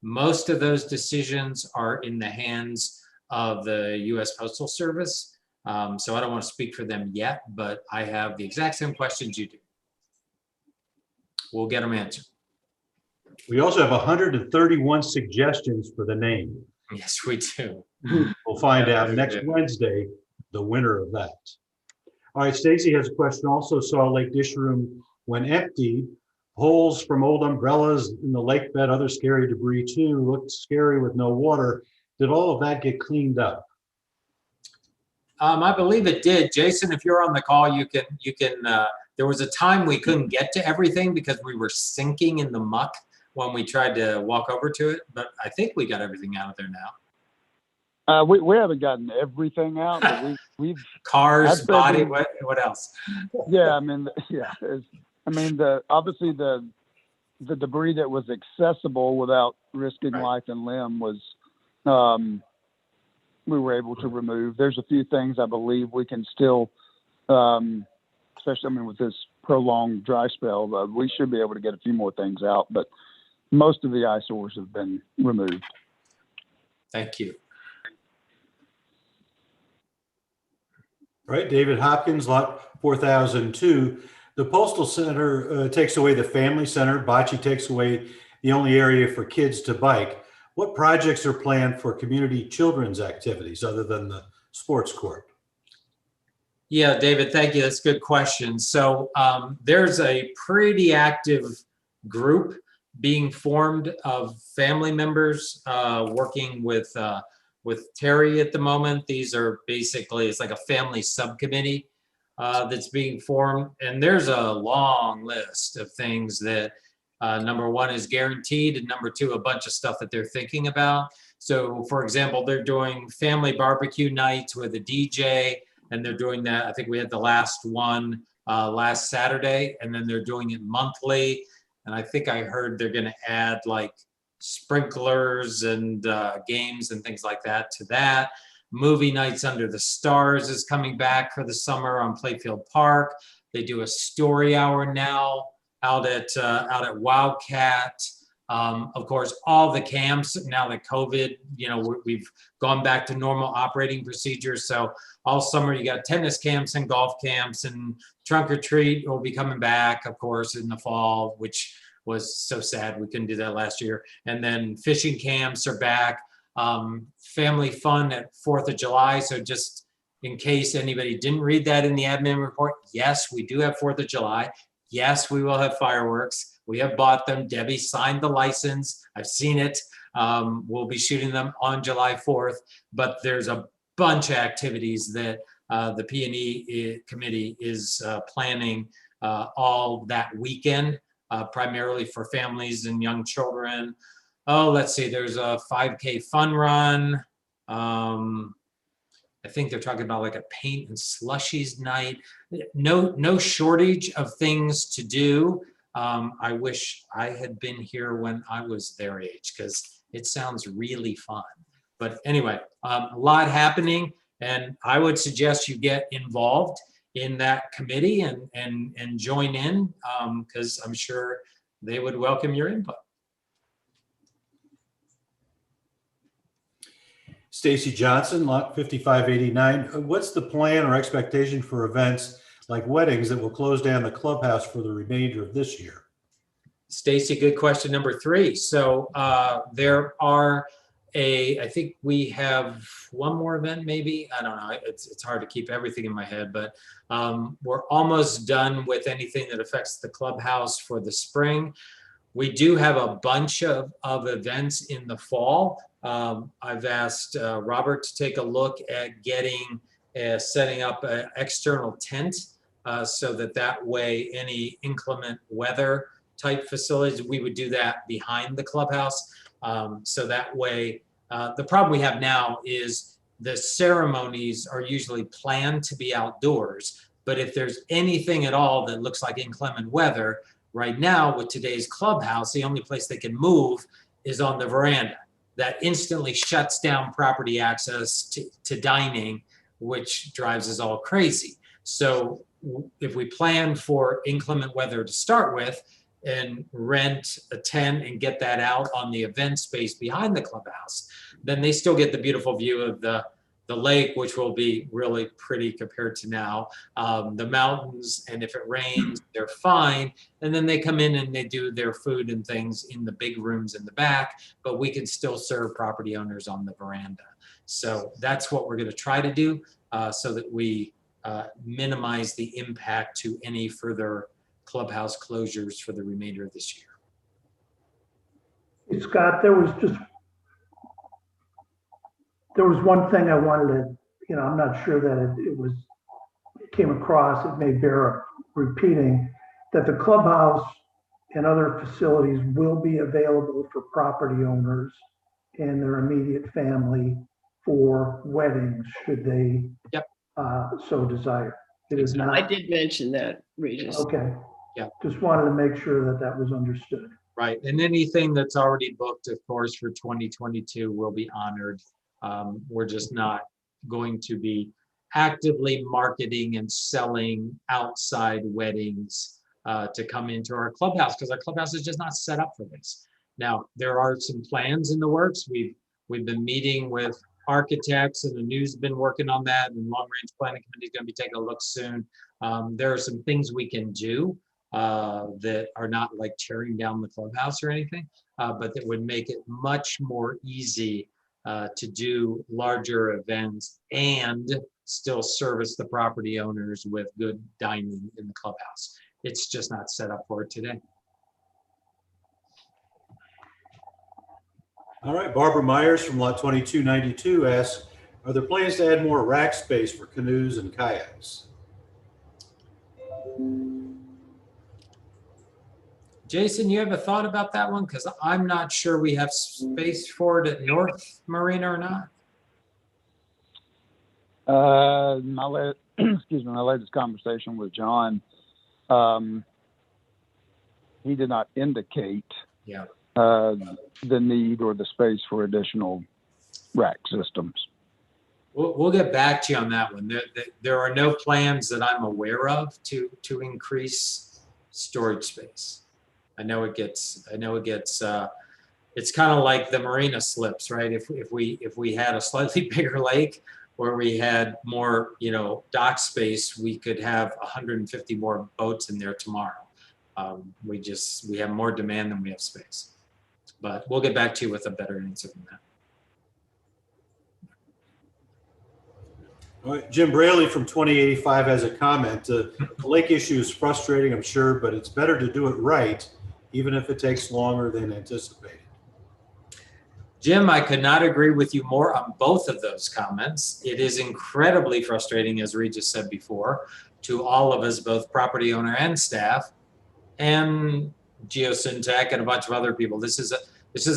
most of those decisions are in the hands of the U.S. Postal Service. So I don't want to speak for them yet, but I have the exact same questions you do. We'll get them answered. We also have 131 suggestions for the name. Yes, we do. We'll find Yeah, out we next do. Wednesday, the winner of that. All right, Stacy has a question also. Saw Lake Dish Room when emptied. Holes from old umbrellas in the lake bed, other scary debris too. Looked scary with no water. Did all of that get cleaned up? I believe it did. Jason, if you're on the call, you can, there was a time we couldn't get to everything because we were sinking in the muck when we tried to walk over to it, but I think we got everything out of there now. We haven't gotten everything out, but we've Cars, I'd say body, we- what else? yeah. I mean, yeah. Obviously the debris that was accessible without risking life and limb was we were able to remove. There's a few things I believe we can still, especially with this prolonged dry spell, we should be able to get a few more things out, but most of the eyesores have been removed. Thank you. All right, David Hopkins, lot 4002. The Postal Center takes away the family center. Bocce takes away the only area for kids to bike. What projects are planned for community children's activities other than the sports court? Yeah, David, thank you. That's a good question. So there's a pretty active group being formed of family members working with Terry at the moment. These are basically, it's like a family subcommittee that's being formed. And there's a long list of things that number one is guaranteed, and number two, a bunch of stuff that they're thinking about. So for example, they're doing family barbecue nights with a DJ, and they're doing that. I think we had the last one last Saturday, and then they're doing it monthly. And I think I heard they're gonna add like sprinklers and games and things like that to that. Movie nights under the stars is coming back for the summer on Playfield Park. They do a story hour now out at Wildcat. Of course, all the camps now that COVID, we've gone back to normal operating procedures. So all summer you got tennis camps and golf camps, and trunk or treat will be coming back, of course, in the fall, which was so sad we couldn't do that last year. And then fishing camps are back. Family fun at 4th of July. So just in case anybody didn't read that in the admin report, yes, we do have 4th of July. Yes, we will have fireworks. We have bought them. Debbie signed the license. I've seen it. We'll be shooting them on July 4th, but there's a bunch of activities that the P&E committee is planning all that weekend, primarily for families and young children. Oh, let's see, there's a 5K fun run. I think they're talking about like a paint and slushies night. No shortage of things to do. I wish I had been here when I was their age, because it sounds really fun. But anyway, a lot happening, and I would suggest you get involved in that committee and join in, because I'm sure they would welcome your input. Stacy Johnson, lot 5589. What's the plan or expectation for events like weddings that will close down the clubhouse for the remainder of this year? Stacy, good question number 3. So there are I think we have one more event maybe. I don't know. It's hard to keep everything in my head, but we're almost done with anything that affects the clubhouse for the spring. We do have a bunch of events in the fall. I've asked Robert to take a look at setting up an external tent so that way any inclement weather type facilities, we would do that behind the clubhouse. So that way, the problem we have now is the ceremonies are usually planned to be outdoors, but if there's anything at all that looks like inclement weather, right now with today's clubhouse, the only place they can move is on the veranda. That instantly shuts down property access to dining, which drives us all crazy. So if we plan for inclement weather to start with and rent a tent and get that out on the event space behind the clubhouse, then they still get the beautiful view of the the lake, which will be really pretty compared to now, the mountains, and if it rains, they're fine. And then they come in and they do their food and things in the big rooms in the back, but we can still serve property owners on the veranda. So that's what we're going to try to do, so that we minimize the impact to any further clubhouse closures for the remainder of this year. Scott, there was one thing I wanted to, I'm not sure that it came across, it may bear repeating, that the clubhouse and other facilities will be available for property owners and their immediate family for weddings, should they so desire. It is not. I did mention that, Regis. Okay. Yeah. Just wanted to make sure that that was understood. Right, and anything that's already booked, of course, for 2022 will be honored. We're just not going to be actively marketing and selling outside weddings to come into our clubhouse, because our clubhouse is just not set up for this. Now, there are some plans in the works. We've been meeting with architects, and the news has been working on that, and long range planning committee is going to be taking a look soon. There are some things we can do that are not like tearing down the clubhouse or anything, but that would make it much more easy to do larger events and still service the property owners with good dining in the clubhouse. It's just not set up for it today. All right, Barbara Myers from lot 2292 asks, are there plans to add more rack space for canoes and kayaks? Jason, you have a thought about that one? Because I'm not sure we have space for it at North Marina or not. My latest conversation with John, he did not indicate the need or the space for additional rack systems. We'll get back to you on that one. There are no plans that I'm aware of to increase storage space. I know it gets. It's kind of like the marina slips, right? If we had a slightly bigger lake where we had more, dock space, we could have 150 more boats in there tomorrow. We have more demand than we have space. But we'll get back to you with a better answer than that. All right, Jim Braley from 2085 has a comment. The lake issue is frustrating, I'm sure, but it's better to do it right, even if it takes longer than anticipated. Jim, I could not agree with you more on both of those comments. It is incredibly frustrating, as Regis said before, to all of us, both property owner and staff, and Geosyntec and a bunch of other people. This is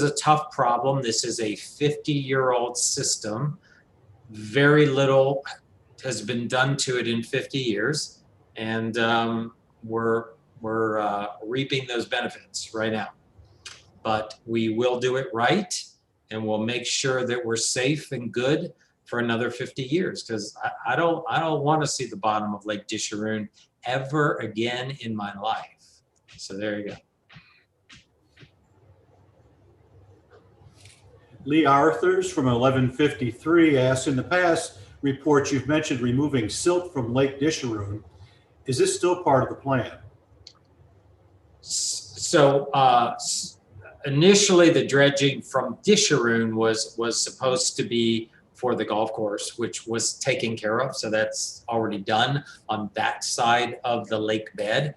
a tough problem. This is a 50-year-old system. Very little has been done to it in 50 years, and we're reaping those benefits right now. But we will do it right, and we'll make sure that we're safe and good for another 50 years, because I don't want to see the bottom of Lake Disharoon ever again in my life. So there you go. Lee Arthurs from 1153 asks, in the past reports you've mentioned removing silt from Lake Disharoon. Is this still part of the plan? So initially the dredging from Disharoon was supposed to be for the golf course, which was taken care of. So that's already done on that side of the lake bed.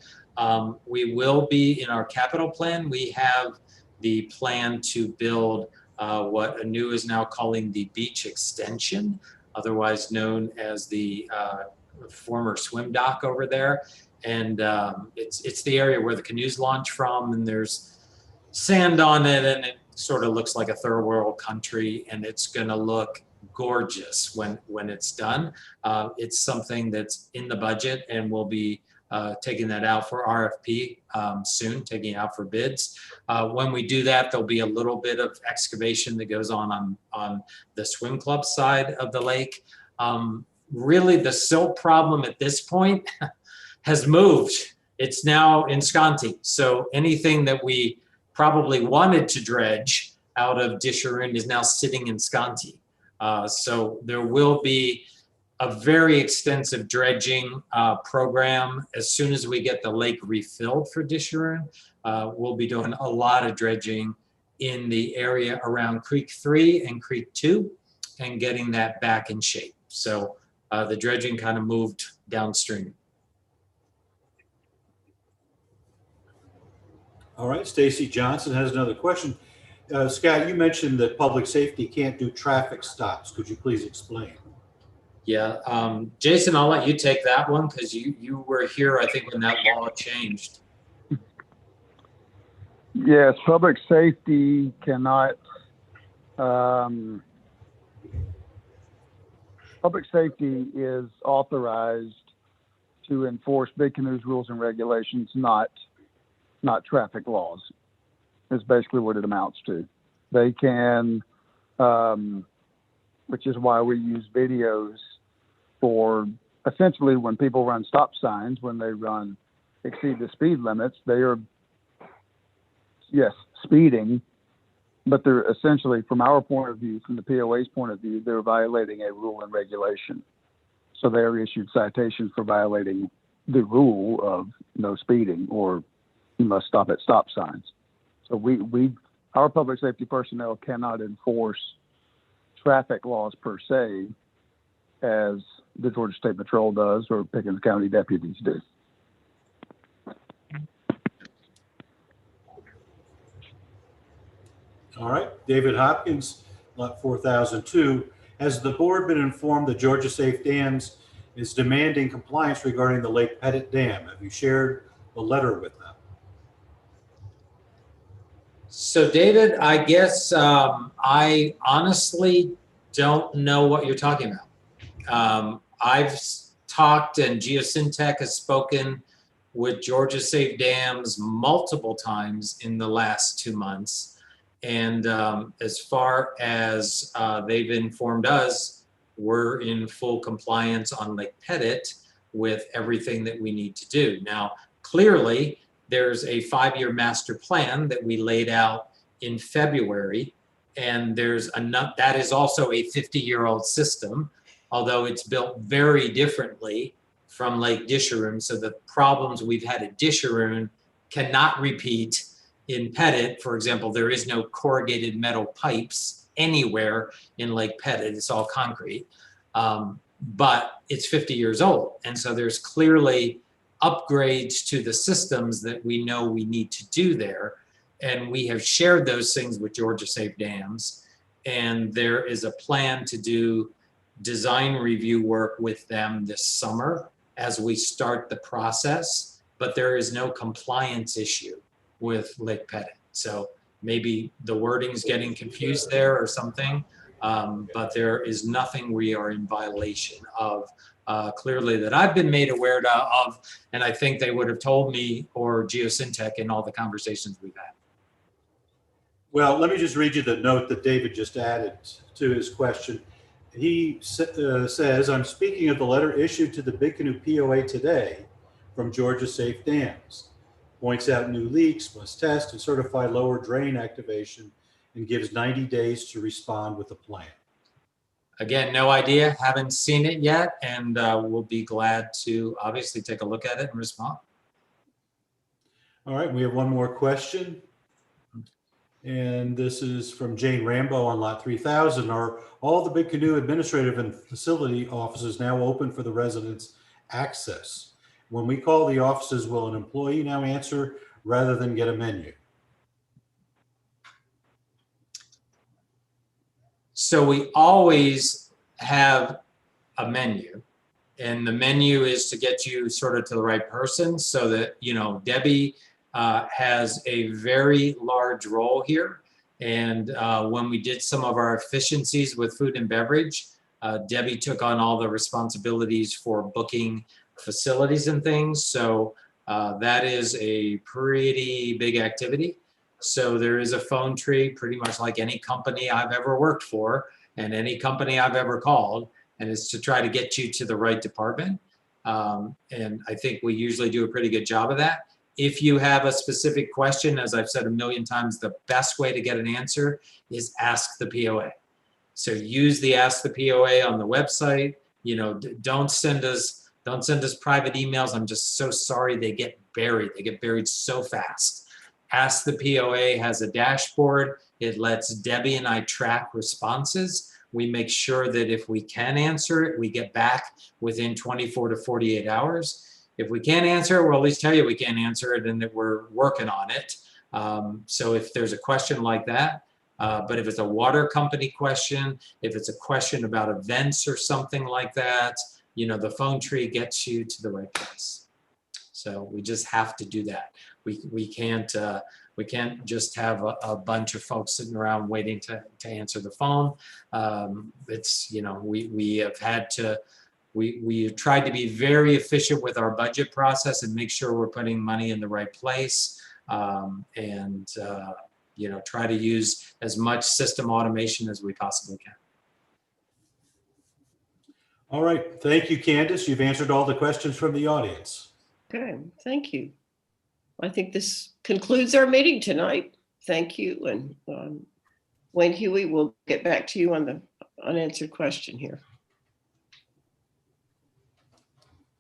We will be in our capital plan. We have the plan to build what Anu is now calling the beach extension, otherwise known as the former swim dock over there. And it's the area where the canoes launch from, and there's sand on it, and it sort of looks like a third world country, and it's gonna look gorgeous when it's done. It's something that's in the budget, and we'll be taking that out for RFP soon, taking it out for bids. When we do that, there'll be a little bit of excavation that goes on the swim club side of the lake. Really, the silt problem at this point has moved. It's now in Sconti. So anything that we probably wanted to dredge out of Disharoon is now sitting in Sconti. So there will be a very extensive dredging program. As soon as we get the lake refilled for Disharoon, we'll be doing a lot of dredging in the area around Creek 3 and Creek 2 and getting that back in shape. So the dredging kind of moved downstream. All right, Stacy Johnson has another question. Scott, you mentioned that public safety can't do traffic stops. Could you please explain? Yeah, Jason, I'll let you take that one because you were here, I think, when that law changed. Yes, public safety cannot, public safety is authorized to enforce Big Canoes rules and regulations, not traffic laws, is basically what it amounts to. They can, which is why we use videos for essentially when people run stop signs, when they exceed the speed limits, they are, yes, speeding, but they're essentially, from our point of view, from the POA's point of view, they're violating a rule and regulation. So they are issued citations for violating the rule of no speeding, or you must stop at stop signs. So our public safety personnel cannot enforce traffic laws per se, as the Georgia State Patrol does or Pickens County deputies do. All right, David Hopkins, lot 4002. Has the board been informed that Georgia Safe Dams is demanding compliance regarding the Lake Pettit Dam? Have you shared the letter with them? So David, I guess I honestly don't know what you're talking about. I've talked, and Geosyntec has spoken with Georgia Safe Dams multiple times in the last 2 months. And as far as they've informed us, we're in full compliance on Lake Pettit with everything that we need to do. Now, clearly, there's a 5-year master plan that we laid out in February, and that is also a 50-year-old system, although it's built very differently from Lake Disharoon. So the problems we've had at Disharoon cannot repeat in Pettit. For example, there is no corrugated metal pipes anywhere in Lake Pettit. It's all concrete, but it's 50 years old. And so there's clearly upgrades to the systems that we know we need to do there. And we have shared those things with Georgia Safe Dams. And there is a plan to do design review work with them this summer as we start the process, but there is no compliance issue with Lake Pettit. So maybe the wording's getting confused there or something, but there is nothing we are in violation of clearly that I've been made aware of, and I think they would have told me, or Geosyntec, in all the conversations we've had. Well, let me just read you the note that David just added to his question. He says, I'm speaking of the letter issued to the Big Canoe POA today from Georgia Safe Dams. Points out new leaks must test and certify lower drain activation and gives 90 days to respond with a plan. Again, no idea, haven't seen it yet, and we'll be glad to obviously take a look at it and respond. All right, we have one more question. And this is from Jane Rambo on lot 3000. Are all the Big Canoe administrative and facility offices now open for the residents' access? When we call the offices, will an employee now answer rather than get a menu? So we always have a menu, and the menu is to get you sort of to the right person, so that, you know, Debbie has a very large role here. And when we did some of our efficiencies with food and beverage, Debbie took on all the responsibilities for booking facilities and things. So that is a pretty big activity. So there is a phone tree, pretty much like any company I've ever worked for and any company I've ever called, and it's to try to get you to the right department. And I think we usually do a pretty good job of that. If you have a specific question, as I've said a million times, the best way to get an answer is ask the POA. So use the Ask the POA on the website. Don't send us private emails. I'm just so sorry they get buried. They get buried so fast. Ask the POA has a dashboard. It lets Debbie and I track responses. We make sure that if we can answer it, we get back within 24 to 48 hours. If we can't answer it, we'll at least tell you we can't answer it and that we're working on it. So if there's a question like that, but if it's a water company question, if it's a question about events or something like that, the phone tree gets you to the right place. So we just have to do that. We can't just have a bunch of folks sitting around waiting to answer the phone. We tried to be very efficient with our budget process and make sure we're putting money in the right place, and try to use as much system automation as we possibly can. All right. Thank you, Candace. You've answered all the questions from the audience. Okay, thank you. I think this concludes our meeting tonight. Thank you. And Wayne Huey will get back to you on the unanswered question here.